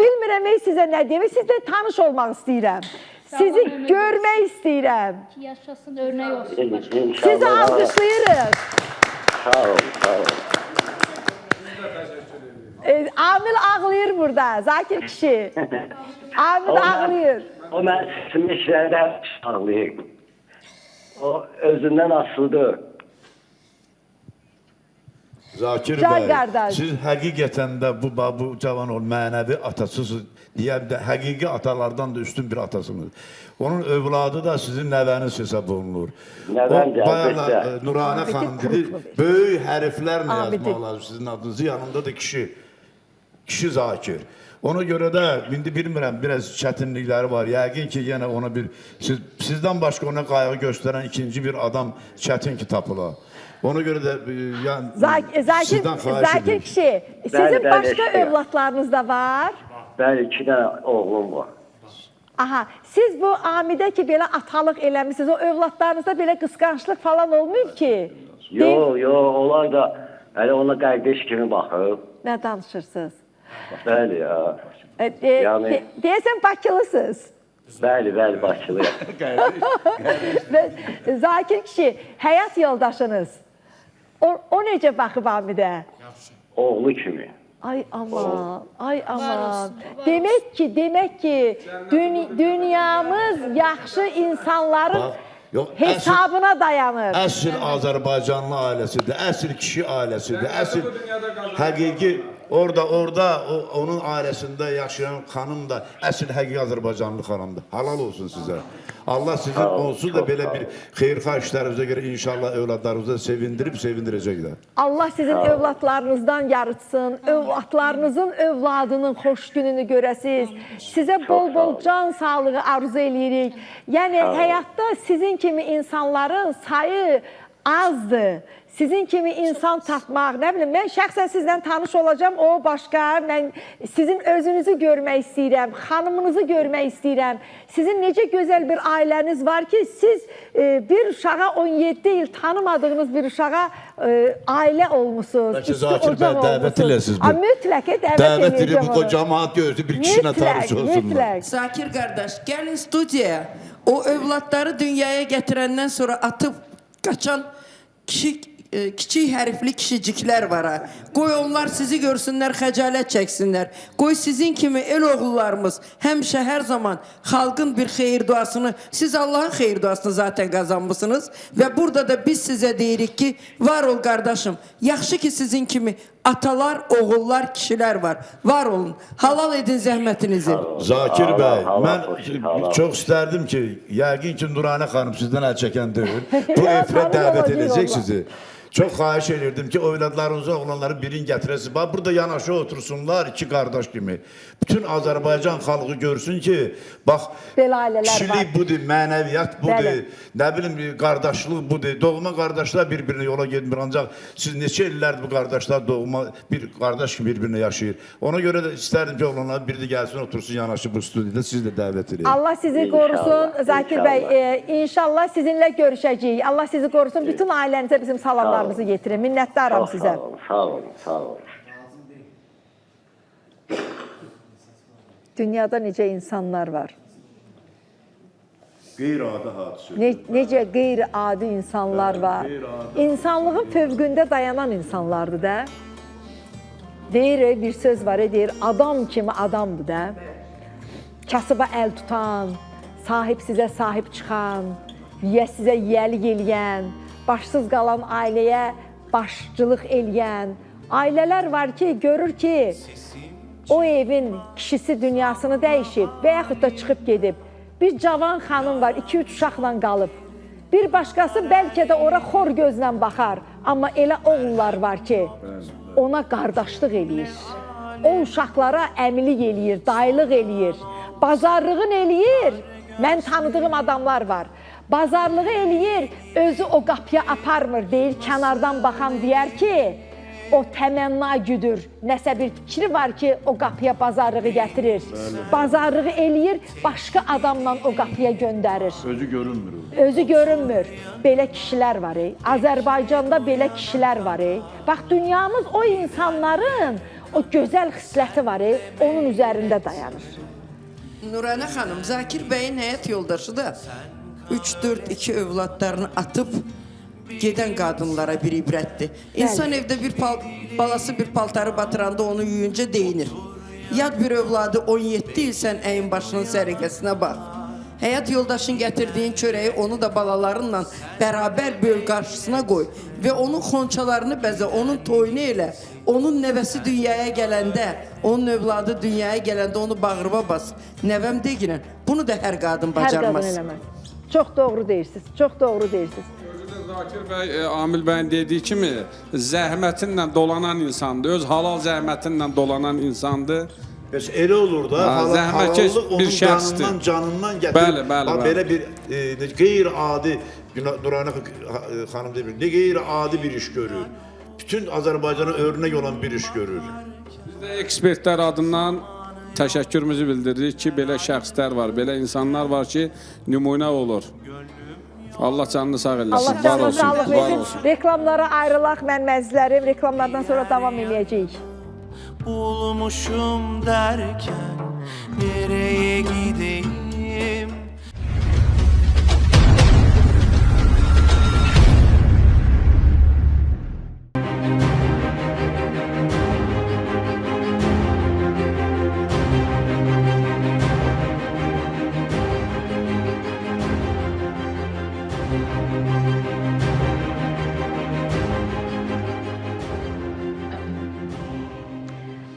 Bilmirəm sizə nə deyim, sizlə tanış olmaq istəyirəm. Sizi görmək istəyirəm. Yaşasın, örnek olsun. Sizi alqışlayırıq. Sağ olun. Amil ağlayır burada, Zakir kişi. Amil ağlayır. O mən sizin işlərdə ağlayır. O özündən asılıdır. Zakir Can bəy, qardaş. siz həqiqətən də bu cavan ol mənəvi atasısınız. Deyəm də, həqiqi atalardan da üstün bir atasınız. Onun övladı da sizin nəvəniz hesab olunur. Nəvəm Bayana Nuranə xanım dedi, böyük hərflərlə yazmaq lazım sizin adınızı. Yanında da kişi Zakir. Ona görə də, indi bilmirəm, biraz çətinlikləri var. Yəqin ki, yenə ona sizdən başqa ona qayğı göstərən ikinci bir adam çətin ki tapıla. Ona görə də sizdən xahiş Zakir edirik. kişi, sizin başqa övladlarınız da var? Bəli, 2 dənə oğlum var. Aha, siz bu amidə ki, belə atalıq eləmişsiniz, o övladlarınızda belə qısqançlıq falan olmayıb ki? Yox, onlar da hələ ona qardeş kimi baxıb. Nə danışırsınız? Bəli, ya. Deyəsən Bakılısınız. Bəli, Bakılıyam. Zakir kişi, həyat yoldaşınız. O necə baxıb amidə? Oğlu kimi. Ay aman. Demək ki, dünyamız yaxşı insanların hesabına dayanır. Əsl Azərbaycanlı ailəsidir, əsl kişi ailəsidir, əsl həqiqi orada onun ailəsində yaşayan xanım da əsl həqiqi Azərbaycanlı xanımdır. Halal olsun sizə. Allah sizin onsuz da belə bir xeyirxah işlərinizə görə inşallah övladlarınızı sevindirəcəklər. Allah sizin övladlarınızdan yarıtsın, övladlarınızın övladının xoş gününü görəsiz. Sizə bol-bol can sağlığı arzu eləyirik. Yəni, həyatda sizin kimi insanların sayı azdır. Sizin kimi insan tapmaq, nə bilim, mən şəxsən sizlə tanış olacam, o başqa, mən sizin özünüzü görmək istəyirəm, xanımınızı görmək istəyirəm. Sizin necə gözəl bir ailəniz var ki, siz bir uşağa 17 il tanımadığınız bir uşağa ailə olmuşsunuz. Bəlkə Zakir bəy dəvət eləsiniz bu. Mütləq dəvət eləyəcəm onu. Bu cəmaat gözlü bir kişinə tanış olsunlar. Zakir qardaş, gəlin studiyaya. O övladları dünyaya gətirəndən sonra atıb qaçan kiçik hərfli kişiciklər var ha. Qoy onlar sizi görsünlər, xəcalət çəksinlər. Qoy sizin kimi el oğullarımız həmişə hər zaman xalqın bir xeyir duasını, siz Allahın xeyir duasını zaten qazanmışsınız və burada da biz sizə deyirik ki, var ol qardaşım, yaxşı ki sizin kimi atalar, oğullar, kişilər var. Var olun, halal edin zəhmətinizi. Zakir bəy, mən çox istərdim ki, yəqin ki, Nuranə xanım sizdən əl çəkən deyil. Bu efirə dəvət edəcək sizi. Çox xahiş edirdim ki, övladlarınızı, oğlanları birini gətirəsiniz. Bax, burada yanaşı otursunlar, iki qardaş kimi. Bütün Azərbaycan xalqı görsün ki, bax, kişilik budur, mənəviyyat budur, nə bilim, qardaşlıq budur. Doğma qardaşlar bir-birinə yola gedmir, ancaq siz neçə illərdir bu qardaşlar doğma bir qardaş kimi bir-birinə yaşayır. Ona görə də istərdim ki, oğlanlar biri də gəlsin, otursun yanaşı bu studiyada, siz də dəvət edin. Allah sizi qorusun, Zakir bəy. İnşallah sizinlə görüşəcəyik. Allah sizi qorusun, bütün ailənizə bizim salamlar. Getirin. Minnətdaram sizə. Sağ olun. Dünyada necə insanlar var. Qeyri-adi hadisə. Necə qeyri-adi insanlar var. İnsanlığın fövqündə dayanan insanlardır da. Deyir, bir söz var, deyir, adam kimi adamdır da. Kasıba əl tutan, sahib sizə sahib çıxan, yiyə sizə yiyəlik eləyən, başsız qalan ailəyə başçılıq eləyən, ailələr var ki, görür ki, o evin kişisi dünyasını dəyişib və yaxud da çıxıb gedib. Bir cavan xanım var, 2-3 uşaqla qalıb. Bir başqası bəlkə də ora xor gözlə baxar, amma elə oğullar var ki, ona qardaşlıq eləyir. O uşaqlara əmilik eləyir, dayılıq eləyir, bazarlığın eləyir. Mən tanıdığım adamlar var. Bazarlığı eləyir, özü o qapıya aparmır, deyir, kənardan baxan deyər ki, o təmənna güdür. Nəsə bir fikri var ki, o qapıya bazarlığı gətirir. Bazarlığı eləyir, başqa adamla o qapıya göndərir. Özü görünmür. Özü görünmür. Belə kişilər var. Azərbaycanda belə kişilər var. Bax, dünyamız o insanların o gözəl xisleti var. Onun üzərində dayanır. Nuranə xanım, Zakir bəyin həyat yoldaşı da 3-4-2 övladlarını atıb gedən qadınlara bir ibrətdir. İnsan evdə bir balası bir paltarı batıranda onu yuyunca deyinir. Yad bir övladı 17 il sən əyin başının səriqəsinə bax. Həyat yoldaşın gətirdiyin çörəyi onu da balalarınla bərabər böl qarşısına qoy və onun xonçalarını bəzə, onun toyunu elə. Onun nəvəsi dünyaya gələndə, onun övladı dünyaya gələndə onu bağrıma bas. Nəvəm deyilən, bunu da hər qadın bacarmaz. Hər qadın eləməz. Çox doğru deyirsiniz, çox doğru deyirsiniz. Zakir bəy, Amil bəyin dediyi kimi zəhmətinlə dolanan insandır, öz halal zəhmətinlə dolanan insandır. Bəs elə olur da, zəhmətkeş bir şəxsdir. Canından gətirib. Bəli. Belə bir qeyri-adi, Nuranə xanım deyir, ne qeyri-adi bir iş görür. Bütün Azərbaycana örnək olan bir iş görür. Biz də ekspertlər adından təşəkkürümüzü bildiririk ki, belə şəxslər var, belə insanlar var ki, nümunə olur. Allah canını sağ eləsin. Allah canını sağlıq versin. Reklamlara ayrılaq, mən məzlərim. Reklamlardan sonra davam edəcəyik. Bulmuşum derken nereye gideyim?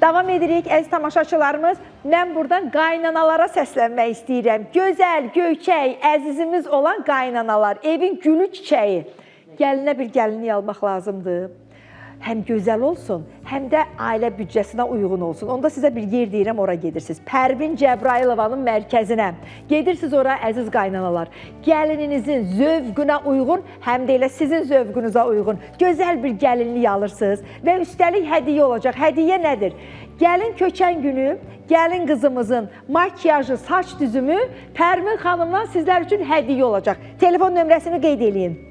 Davam edirik, əziz tamaşaçılarımız. Mən buradan qaynanalara səslənmək istəyirəm. Gözəl, göyçək, əzizimiz olan qaynanalar, evin gülü çiçəyi. Gəlinə bir gəlinlik almaq lazımdır. Həm gözəl olsun, həm də ailə büdcəsinə uyğun olsun. Onda sizə bir yer deyirəm, ora gedirsiniz. Pərvin Cəbrailovanın mərkəzinə. Gedirsiniz ora, əziz qaynanalar. Gəlininizin zövqünə uyğun, həm də elə sizin zövqünüzə uyğun. Gözəl bir gəlinlik alırsınız və üstəlik hədiyyə olacaq. Hədiyyə nədir? Gəlin köçən günü, gəlin qızımızın makyajı, saç düzümü Pərvin xanımdan sizlər üçün hədiyyə olacaq. Telefon nömrəsini qeyd edin.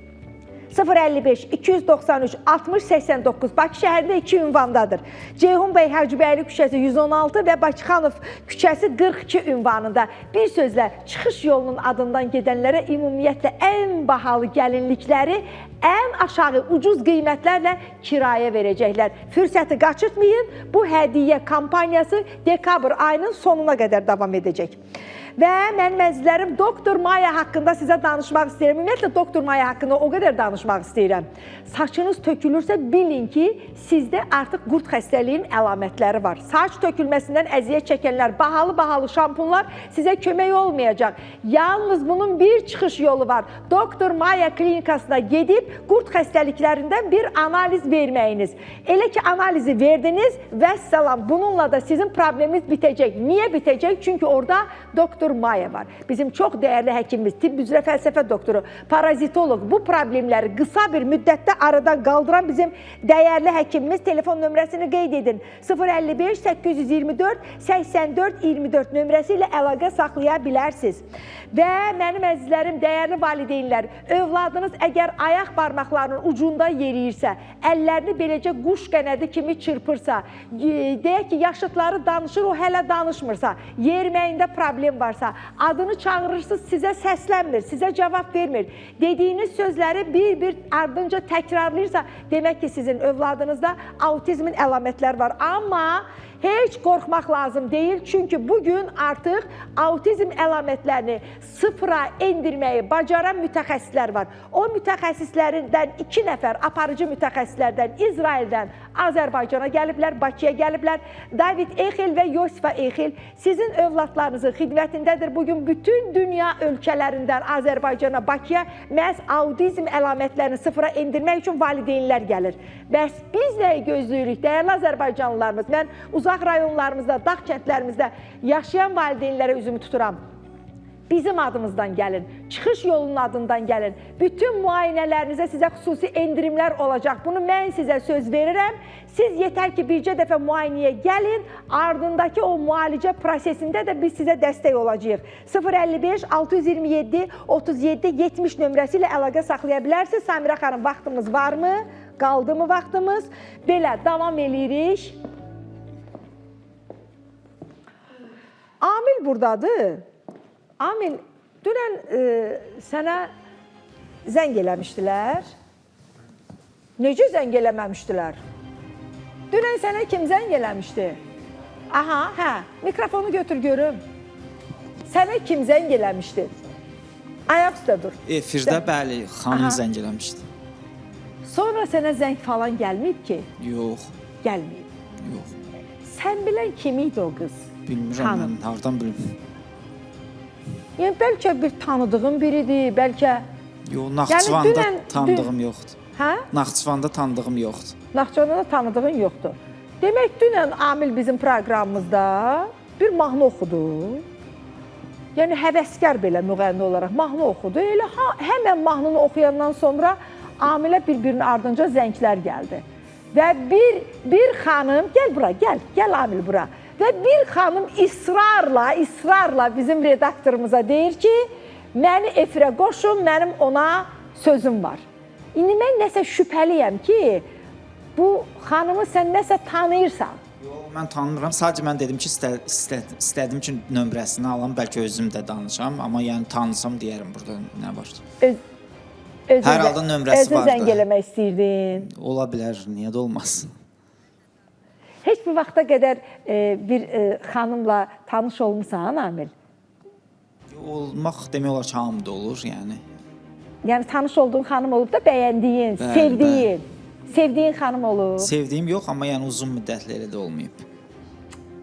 055 293 60 89 Bakı şəhərində 2 ünvandadır. Ceyhun bəy Hacıbəyli küçəsi 116 və Bakıxanov küçəsi 42 ünvanında. Bir sözlə, çıxış yolunun adından gedənlərə ümumiyyətlə ən bahalı gəlinlikləri ən aşağı ucuz qiymətlərlə kirayə verəcəklər. Fürsəti qaçırtmayın, bu hədiyyə kampaniyası dekabr ayının sonuna qədər davam edəcək. Və mənim əzizlərim, Doktor Maya haqqında sizə danışmaq istəyirəm. Ümumiyyətlə, Doktor Maya haqqında o qədər danışmaq istəyirəm. Saçınız tökülürsə, bilin ki, sizdə artıq qurd xəstəliyinin əlamətləri var. Saç tökülməsindən əziyyət çəkənlər, bahalı şampunlar sizə kömək olmayacaq. Yalnız bunun bir çıxış yolu var. Doktor Maya klinikasına gedib, qurd xəstəliklərindən bir analiz verməyiniz. Elə ki, analizi verdiniz, vəssalam, bununla da sizin probleminiz bitəcək. Niyə bitəcək? Çünki orada Doktor Maya var. Bizim çox dəyərli həkimimiz, tibb üzrə fəlsəfə doktoru, parazitoloq. Bu problemləri qısa bir müddətdə aradan qaldıran bizim dəyərli həkimimiz. Telefon nömrəsini qeyd edin. 055 824 84 24 nömrəsi ilə əlaqə saxlaya bilərsiniz. Və mənim əzizlərim, dəyərli valideynlər, övladınız əgər ayaq barmaqlarının ucunda yeriyirsə, əllərini beləcə quş qənədi kimi çırpırsa, deyək ki, yaşıtları danışır, o hələ danışmırsa, yerməyində problem var. varsa, adını çağırırsınız, sizə səslənmir, sizə cavab vermir. Dediyiniz sözləri bir ardınca təkrarlayırsa, demək ki, sizin övladınızda autizmin əlamətləri var. Amma heç qorxmaq lazım deyil, çünki bugün artıq autizm əlamətlərini sıfıra endirməyi bacaran mütəxəssislər var. O mütəxəssislərindən 2 nəfər aparıcı mütəxəssislərdən İsraildən Azərbaycana gəliblər, Bakıya gəliblər. David Exel və Yosifa Exel sizin övladlarınızın xidmətindədir. Bugün bütün dünya ölkələrindən Azərbaycana, Bakıya məhz autizm əlamətlərini sıfıra endirmək üçün valideynlər gəlir. Bəs biz nəyi gözləyirik, dəyərli Azərbaycanlılarımız? Mən uzaq rayonlarımızda, dağ kəndlərimizdə yaşayan valideynlərə üzümü tuturam. Bizim adımızdan gəlin, çıxış yolunun adından gəlin. Bütün müayinələrinizə sizə xüsusi endirimlər olacaq. Bunu mən sizə söz verirəm. Siz yetər ki, bircə dəfə müayinəyə gəlin, ardındakı o müalicə prosesində də biz sizə dəstək olacağıq. 055 627 37 70 nömrəsi ilə əlaqə saxlaya bilərsiniz. Samirə xanım, vaxtımız varmı? Qaldı mı vaxtımız? Belə, davam eləyirik. Amil buradadır. Amil, dünən sənə zəng eləmişdilər. Necə zəng eləməmişdilər? Dünən sənə kim zəng eləmişdi? Aha, hə, mikrofonu götür görüm. Sənə kim zəng eləmişdi? Ayaq üstə dur. Efirdə bəli, xanım zəng eləmişdi. Sonra sənə zəng falan gəlməyib ki? Yox. Gəlməyib. Yox. Sən bilən kim idi o qız? Bilmirəm mən, hardan bilim. Yəni, bəlkə bir tanıdığım biridir, bəlkə... Yox, Naxçıvanda tanıdığım yoxdur. Hə? Naxçıvanda tanıdığım yoxdur. Naxçıvanda tanıdığın yoxdur. Demək, dünən Amil bizim proqramımızda bir mahnı oxudu. Yəni, həvəskar belə müğənni olaraq mahnı oxudu. Elə həmən mahnını oxuyandan sonra Amilə bir-birinin ardınca zənglər gəldi. Və bir xanım, gəl bura, gəl Amil bura. Və bir xanım israrla bizim redaktorumuza deyir ki, məni efirə qoşun, mənim ona sözüm var. İndi mən nəsə şübhəliyəm ki, bu xanımı sən nəsə tanıyırsan. Yox, mən tanımıram. Sadəcə mən dedim ki, istədim ki, nömrəsini alam, bəlkə özüm də danışam. Amma yəni tanısam deyərəm burada nə var. Hər halda nömrəsi var da. Özün zəng eləmək istəyirdin. Ola bilər, niyə də olmasın. Heç bir vaxta qədər bir xanımla tanış olmusan, Amil? Olmaq demək olar ki, hamıda olur, yəni. Yəni, tanış olduğun xanım olub da bəyəndiyin, sevdiyin xanım olub? Sevdiyim yox, amma yəni uzun müddətli elə də olmayıb.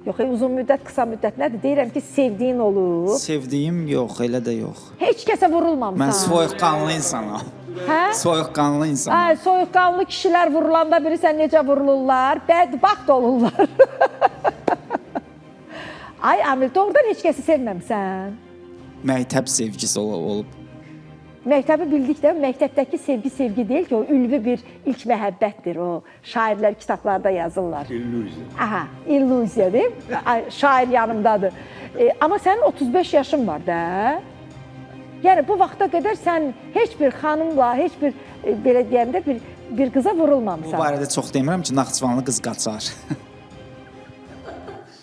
Yox, uzun müddət, qısa müddət nədir? Deyirəm ki, sevdiyin olub. Sevdiyim yox, elə də yox. Heç kəsə vurulmamısan? Mən soyuqqanlı insanam. Hə? Soyuqqanlı insanam. Soyuqqanlı kişilər vurulanda bilirsən necə vurulurlar? Bədbaxt olurlar. Ay, Amil, doğrudan heç kəsi sevməmsən? Məktəb sevgisi olub. Məktəbi bildik də, məktəbdəki sevgi deyil ki, o ülvi bir ilk məhəbbətdir, o şairlər kitablarda yazırlar. İllüziya. Aha, illüziya deyil mi? Şair yanımdadır. Amma sənin 35 yaşın var da. Yəni, bu vaxta qədər sən heç bir xanımla, heç bir, belə deyəndə, bir qıza vurulmamısan. Bu barədə çox demirəm ki, Naxçıvanlı qız qaçar.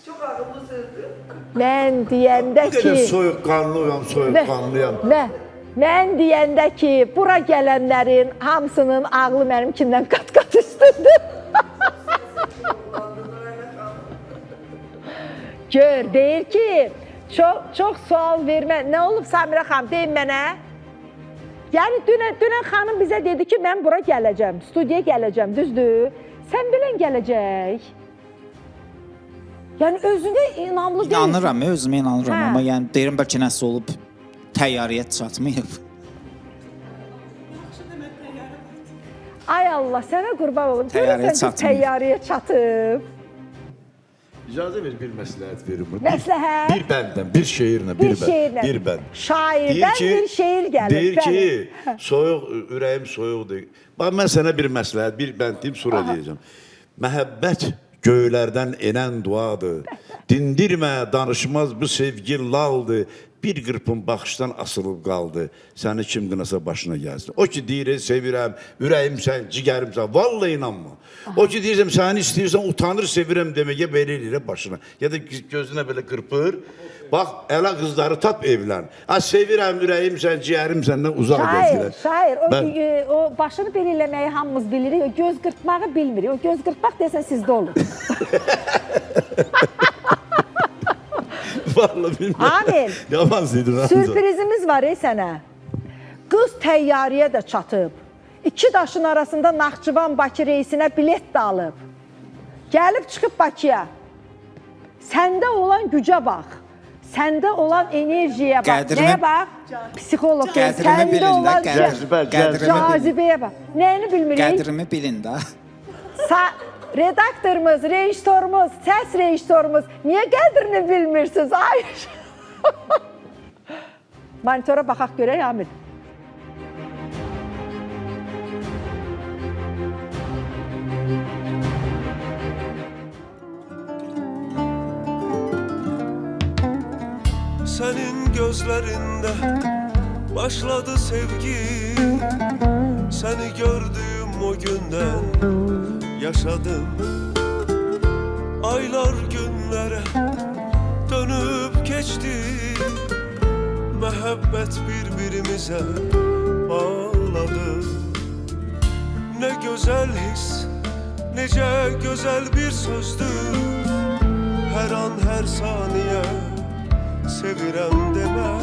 Çox ağıllı sözdür. Mən deyəndə ki... Bu qədər soyuqqanlıyam. Mən deyəndə ki, bura gələnlərin hamısının ağlı mənimkindən qat-qat üstündür. Gör, deyir ki, çox sual vermə. Nə olub Samirə xanım, deyin mənə. Yəni, dünən xanım bizə dedi ki, mən bura gələcəm, studiyaya gələcəm, düzdür? Sən bilən gələcək. Yəni, özünə inanlı deyil. İnanıram, özümə inanıram. Amma yəni, deyirəm, bəlkə nəsə olub, təyyarəyə çatmayıb. Ay Allah, sənə qurban olum. Görürsən ki, təyyarəyə çatıb. İcazə ver, bir məsləhət verim. Məsləhət? Bir bənddən, bir şeirlə, bir bənd. Şairdən bir şeir gəlir. Deyir ki, ürəyim soyuqdur. Bax, mən sənə bir məsləhət, bir bənd deyim, sonra deyəcəm. Məhəbbət göylərdən enən duadır. Dindirmə, danışmaz bu sevgi laldır. bir qırpım baxışdan asılıb qaldı. Səni kim qınasa başına gəlsin. O ki deyir, sevirəm, ürəyimsən, cigərimsən, vallahi inanma. O ki deyirsəm, səni istəyirsən, utanır, sevirəm deməyə belə eləyir başına. Ya da gözünə belə qırpır. Bax, əla qızları tap evlən. Sevirəm, ürəyimsən, cigərimsəndən uzaq gəzdirər. Şair, o başını belə eləməyi hamımız bilirik, o göz qırpmağı bilmirik. O göz qırpmaq desən sizdə olur. Vallahi bilmirəm. Amin. Yaman Ramza. Sürprizimiz var sənə. Qız təyyarəyə də çatıb. İki daşın arasında Naxçıvan-Bakı reysinə bilet də alıb. Gəlib çıxıb Bakıya. Səndə olan gücə bax. Səndə olan enerjiyə bax. Nəyə bax? Psixoloq. Səndə olan cazibəyə bax. Nəyini bilmirik? Qədrimi bilin də. Redaktorumuz, rejissorumuz, səs rejissorumuz niyə qədrini bilmirsiniz? Ay. Monitora baxaq görək Hamid. Senin gözlerinde başladı sevgi. Seni gördüğüm o günden yaşadım. Aylar günlere dönüp geçti. Mehabbet birbirimize bağladı. Ne güzel his, nece güzel bir sözdür. Her an her saniye sevirem demek.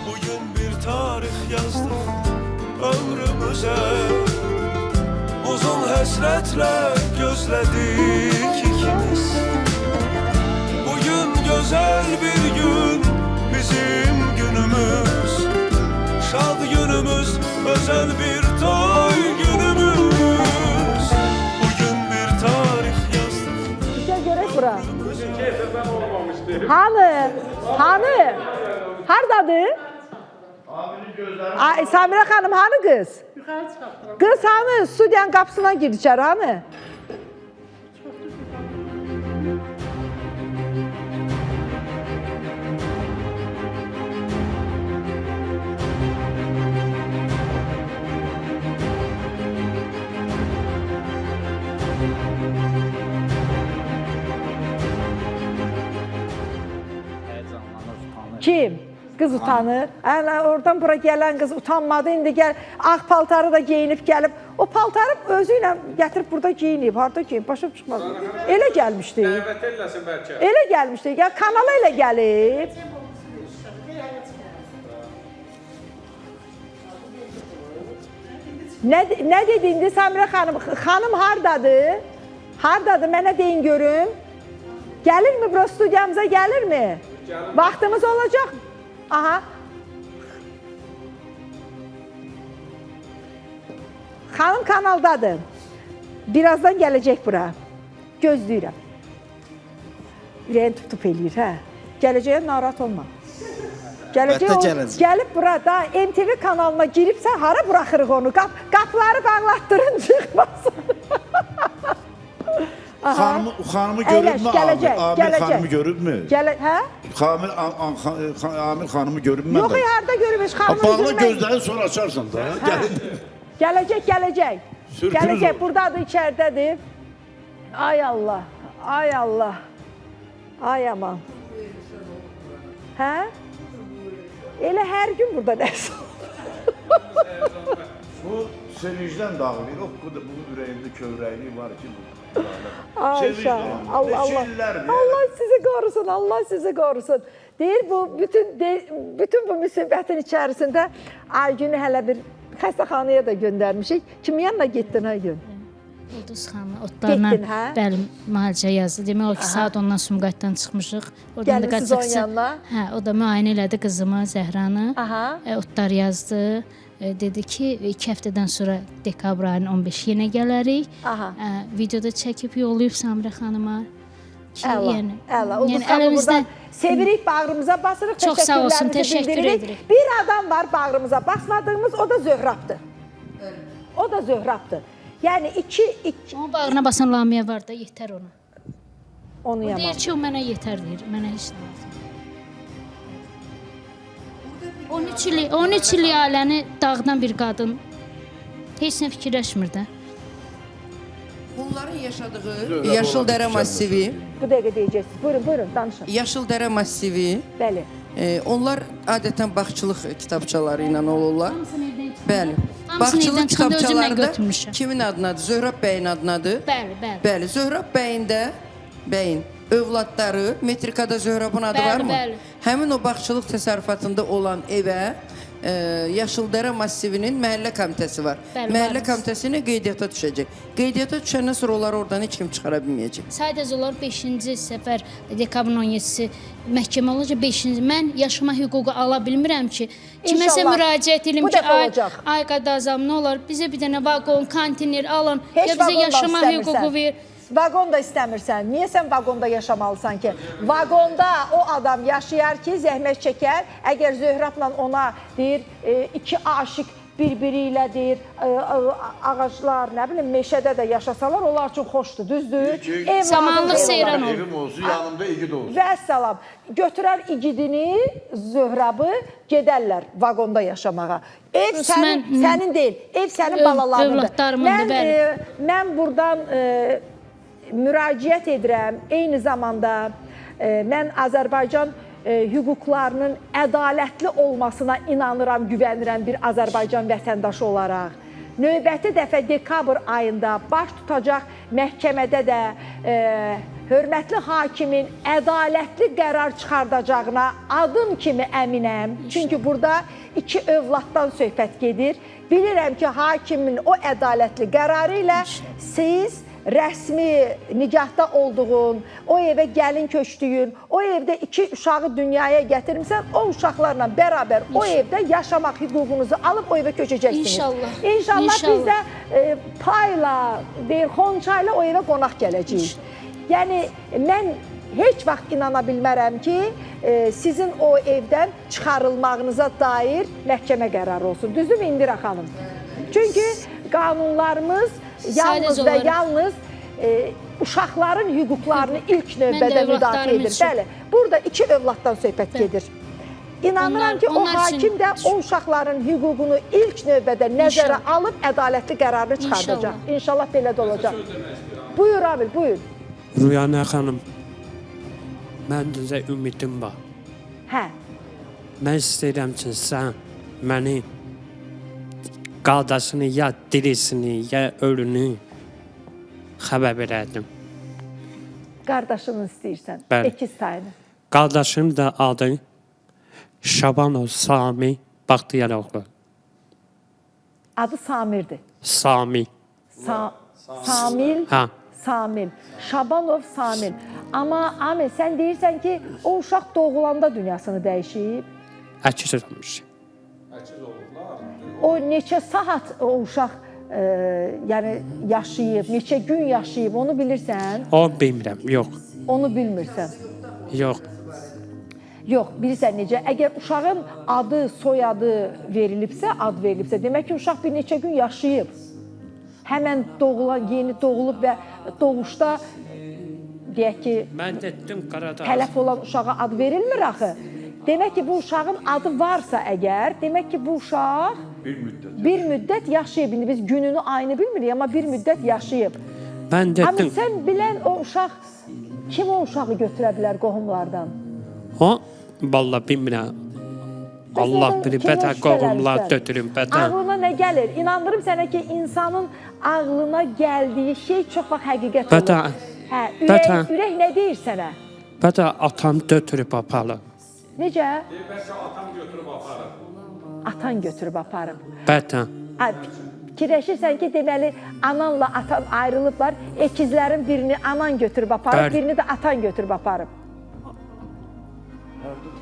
Bugün bir tarih yazdık ömrümüze. Uzun hasretle gözledik ikimiz. Bugün güzel bir gün, bizim günümüz. Şad günümüz, özel bir toy günümüz. Bugün bir tarih yazdık. Güzel görək bura. Hanı? Hanı? Hardadır? Samira xanım hanı qız? Qız hanı? Studiyanın qapısına gir içəri hanı? Kim? Qız utanır. Oradan bura gələn qız utanmadı. İndi gəl, ağ paltarı da geyinib gəlib. O paltarı özü ilə gətirib burada geyinib. Harada geyinib? Başa çıxmaz. Elə gəlmişdi. Dəvət eləsin bəlkə. Elə gəlmişdi. Gəl, kanala elə gəlib. Nə dedi indi Samira xanım? Xanım hardadır? Hardadır? Mənə deyin görüm. Gəlirmi bura studiyamıza, gəlirmi? Vaxtımız olacaq. Aha. Xanım kanaldadır. Birazdan gələcək bura. Gözləyirəm. Ürəyin tutub eləyir, hə? Gələcəyə narahat olma. Gəlib burada MTV kanalına giribsə, hara buraxırıq onu? Qapıları bağlatdırın, çıxmasın. Xanımı görübmü? Amir xanımı görübmü? Hə? Amir xanımı görübmü? Yox, harada görübmüş xanımı? Bağla gözləri sonra açarsan da. Gələcək. Gələcək, buradadır, içəridədir. Ay Allah, ay Allah. Ay aman. Hə? Elə hər gün burada dərs olur. Bu sevincdən dağılır. Bunun ürəyində kövrəkliyi var ki, Ayşə, Allah sizi qorusun, Allah sizi qorusun. Deyir, bütün bu müsibətin içərisində Aygünü hələ bir xəstəxanaya da göndərmişik. Kimin yanına getdin Aygün? Ulduz xanım, otlarla bəli, müalicə yazdı. Demək o ki, saat ondan Sumqayıtdan çıxmışıq. Gəlmişsiniz onun yanına? Hə, o da müayinə elədi qızımı, Zəhranı. Otlar yazdı. Dedi ki, 2 həftədən sonra dekabr ayının 15 yenə gələrik. Videoda çəkib yollayıb Samira xanıma. Əla, Ulduz xanım buradan sevirik, bağrımıza basırıq. Çox sağ olsun, təşəkkür edirik. Bir adam var bağrımıza basmadığımız, o da Zöhrabdır. O da Zöhrabdır. Yəni iki... Onun bağrına basan Lamiyə var da, yetər ona. Onu O yaman. deyir ki, o mənə yetər deyir. Mənə heç nə lazım. 13 il ailəni dağdan bir qadın heç nə fikirləşmir də. Bunların yaşadığı Yaşıldərə massivi, Bu dəqiqə deyəcəksiniz. Buyurun, buyurun, danışın. Yaşıldərə massivi, Bəli. onlar adətən bağçılıq kitabçaları ilə olurlar. Bəli. Hamısını Bağçılıq evdən çıxanda özümlə kitabçalarda götürmüşəm. kimin adınadır? Zöhrəb bəyin adınadır. Bəli, bəli. Bəli, Zöhrəb bəyin övladları, metrikada Zöhrəbin adı Bəli, varmı? bəli. Həmin o bağçılıq təsərrüfatında olan evə Yaşıldərə massivinin məhəllə komitəsi var. Bəli, Məhəllə varız. komitəsinə qeydiyyata düşəcək. Qeydiyyata düşəndən sonra onları oradan heç kim çıxara bilməyəcək. Sadəcə onlar 5-ci səfər dekabrın 17-si məhkəmə olacaq 5-ci. Mən yaşama hüququ ala bilmirəm ki, kiməsə İnşallah. müraciət edim Bu ki, dəfə olacaq. ay qadazam nə olar bizə bir dənə vaqon, konteyner alın, Heç ya bizə vaqon da yaşama istəmirsən. hüququ ver. Vaqon da istəmirsən. Niyə sən vaqonda yaşamalısan ki? Vaqonda o adam yaşayar ki, zəhmət çəkər. Əgər Zöhrabla ona deyir, iki aşiq bir-biri ilə deyir, ağaclar, nə bilim, meşədə də yaşasalar, onlar üçün xoşdur, düzdür? Samanlıq seyran olur. Evim olsun, yanımda igid olsun. Və salam. Götürər igidini, Zöhrabı, gedərlər vaqonda yaşamağa. Ev sənin deyil, ev sənin balalarındır. Övladlarımındır, bəli. Mən buradan müraciət edirəm. Eyni zamanda mən Azərbaycan hüquqlarının ədalətli olmasına inanıram, güvənirəm bir Azərbaycan vətəndaşı olaraq. Növbəti dəfə dekabr ayında baş tutacaq məhkəmədə də hörmətli hakimin ədalətli qərar çıxardacağına adım kimi əminəm. Çünki burada iki övladdan söhbət gedir. Bilirəm ki, hakimin o ədalətli qərarı ilə siz rəsmi nikahda olduğun, o evə gəlin köçdüyün, o evdə iki uşağı dünyaya gətirmirsən, o uşaqlarla bərabər o evdə yaşamaq hüququnuzu alıb o evə köçəcəksiniz. İnşallah. İnşallah biz də payla, deyir, xonçayla o evə qonaq gələcəyik. Yəni, mən heç vaxt inana bilmərəm ki, sizin o evdən çıxarılmağınıza dair məhkəmə qərarı olsun. Düzdürmü İndira xanım? Çünki qanunlarımız yalnız və yalnız uşaqların hüquqlarını ilk növbədə müdafiə edir. Bəli, burada iki övladdan söhbət gedir. İnanıram ki, o hakim də o uşaqların hüququnu ilk növbədə nəzərə alıb ədalətli qərarını çıxardacaq. İnşallah belə də olacaq. Buyur Amil, buyur. Rüyana xanım, mən sizə ümidim var. Hə. Mən istəyirəm ki, sən məni qardaşını ya dirisini, ya ölünü xəbər verədim. Qardaşını istəyirsən, Bəli. əkiz tayını. Qardaşın da adı Şabanov Sami Baxtiyaroğlu. Adı Samirdir. Sami. Samil. Hə. Samil. Şabanov Samil. Amma Amil, sən deyirsən ki, o uşaq doğulanda dünyasını dəyişib. Əkiz olmuş. O neçə saat o uşaq yəni yaşayıb, neçə gün yaşayıb, onu bilirsən? O bilmirəm, yox. Onu bilmirsən. Yox. Yox, bilirsən necə? Əgər uşağın adı, soyadı verilibsə, ad verilibsə, demək ki, uşaq bir neçə gün yaşayıb. Həmən doğulan, yeni doğulub və doğuşda deyək ki, tələf olan uşağa ad verilmir axı. Demək ki, bu uşağın adı varsa əgər, demək ki, bu uşaq bir müddət yaşayıb. İndi biz gününü, ayını bilmirik, amma bir müddət yaşayıb. Amma sən bilən o uşaq, kim o uşağı götürə bilər qohumlardan? O, vallahi bilmirəm. Allah bilir, bətə qohumlar götürün, bətə. Ağlına nə gəlir? İnandırım sənə ki, insanın ağlına gəldiyi şey çox vaxt həqiqət olur. Bətə. Hə, ürək nə deyir sənə? Bətə atam götürüb aparır. Necə? Bəlkə atam götürüb aparır. Atan götürüb aparıb. Bətə. Fikirləşirsən ki, deməli, ananla atan ayrılıblar, əkizlərin birini anan götürüb aparıb, birini də atan götürüb aparıb.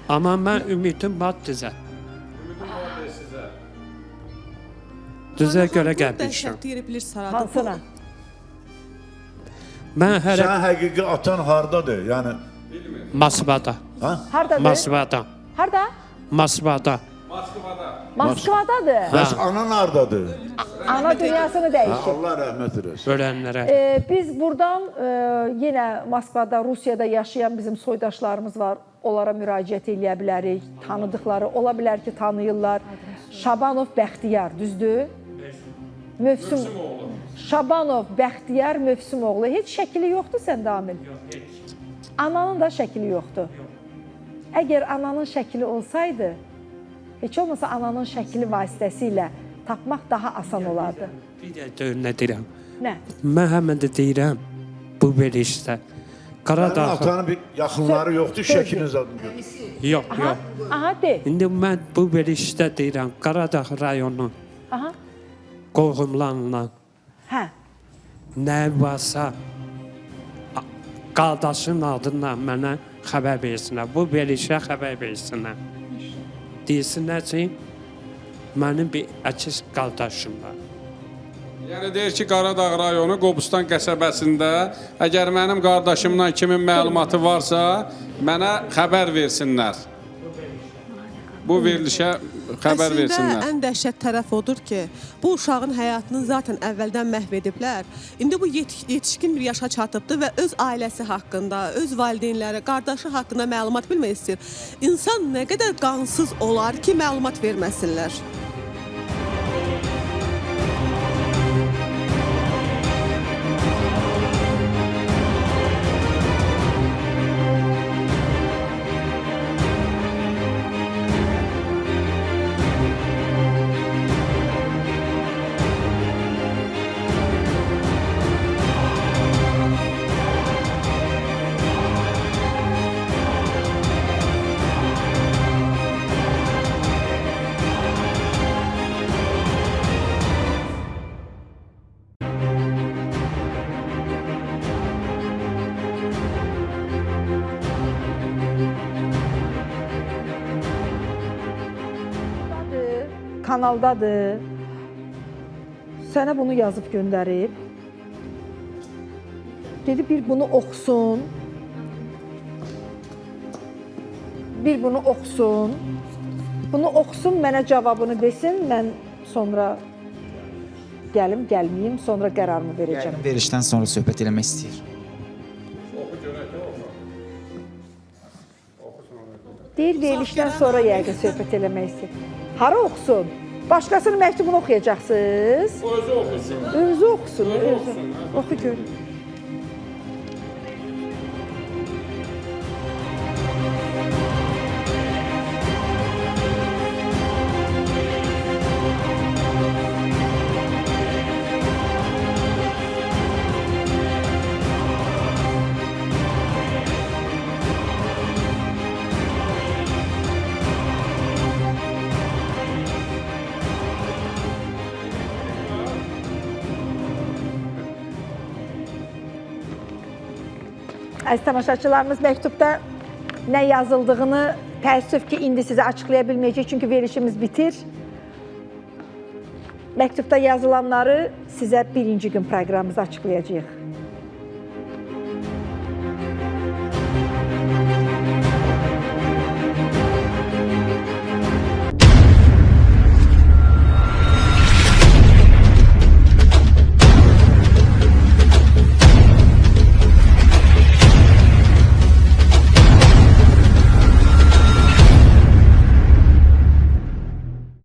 Amma mən ümidim var dizə. Dizə görə gəlmişəm. Hansına? Sən həqiqi atan hardadır? Yəni Moskvada. Hardadır? Moskvada. Harda? Moskvada. Moskvadadır. Bəs anan hardadır? Ana dünyasını dəyişib. Allah rəhmət eləsin. Ölənlərə. Biz buradan yenə Moskvada, Rusiyada yaşayan bizim soydaşlarımız var. Onlara müraciət eləyə bilərik. Tanıdıqları, ola bilər ki, tanıyırlar. Şabanov Bəxtiyar, düzdür? Mövsümoğlu. Şabanov Bəxtiyar Mövsümoğlu. Heç şəkili yoxdur səndə, Amil? Yox, heç. Ananın da şəkili yoxdur. Əgər ananın şəkili olsaydı, heç olmasa ananın şəkili vasitəsilə tapmaq daha asan olardı. Bir də nə deyirəm? Nə? Mən həmən də deyirəm, bu verilişdə. Qaradağ... Atanın bir yaxınları yoxdur, şəkiliniz adını görür. Yox, yox. Aha, de. İndi mən bu verilişdə deyirəm, Qaradağ rayonu qohumlarla nə varsa qardaşın adına mənə xəbər versinlər. Bu verilişə xəbər versinlər. Deyirsinlər ki, mənim bir əkiz qardaşım var. Yəni deyir ki, Qaradağ rayonu Qobustan qəsəbəsində əgər mənim qardaşımdan kimin məlumatı varsa, mənə xəbər versinlər. Bu verilişə xəbər versinlər. Əslində ən dəhşət tərəf odur ki, bu uşağın həyatını zaten əvvəldən məhv ediblər. İndi bu yetişkin bir yaşa çatıbdır və öz ailəsi haqqında, öz valideynləri, qardaşı haqqında məlumat bilmək istəyir. İnsan nə qədər qansız olar ki, məlumat verməsinlər. Kanaldadır. Sənə bunu yazıb göndərib. Dedi bir bunu oxusun. Bir bunu oxusun. Bunu oxusun, mənə cavabını desin. Mən sonra gəlim, gəlməyim, sonra qərarımı verəcəm. Verişdən sonra söhbət eləmək istəyir. Deyir, verilişdən sonra yəqin söhbət eləmək istəyir. Hara oxusun? Başqasının məktubunu oxuyacaqsınız. Özü oxusun. Özü oxusun. Oxu görün. Əziz tamaşaçılarımız, məktubda nə yazıldığını təəssüf ki, indi sizə açıqlaya bilməyəcək, çünki verilişimiz bitir. Məktubda yazılanları sizə birinci gün proqramımızda açıqlayacağıq.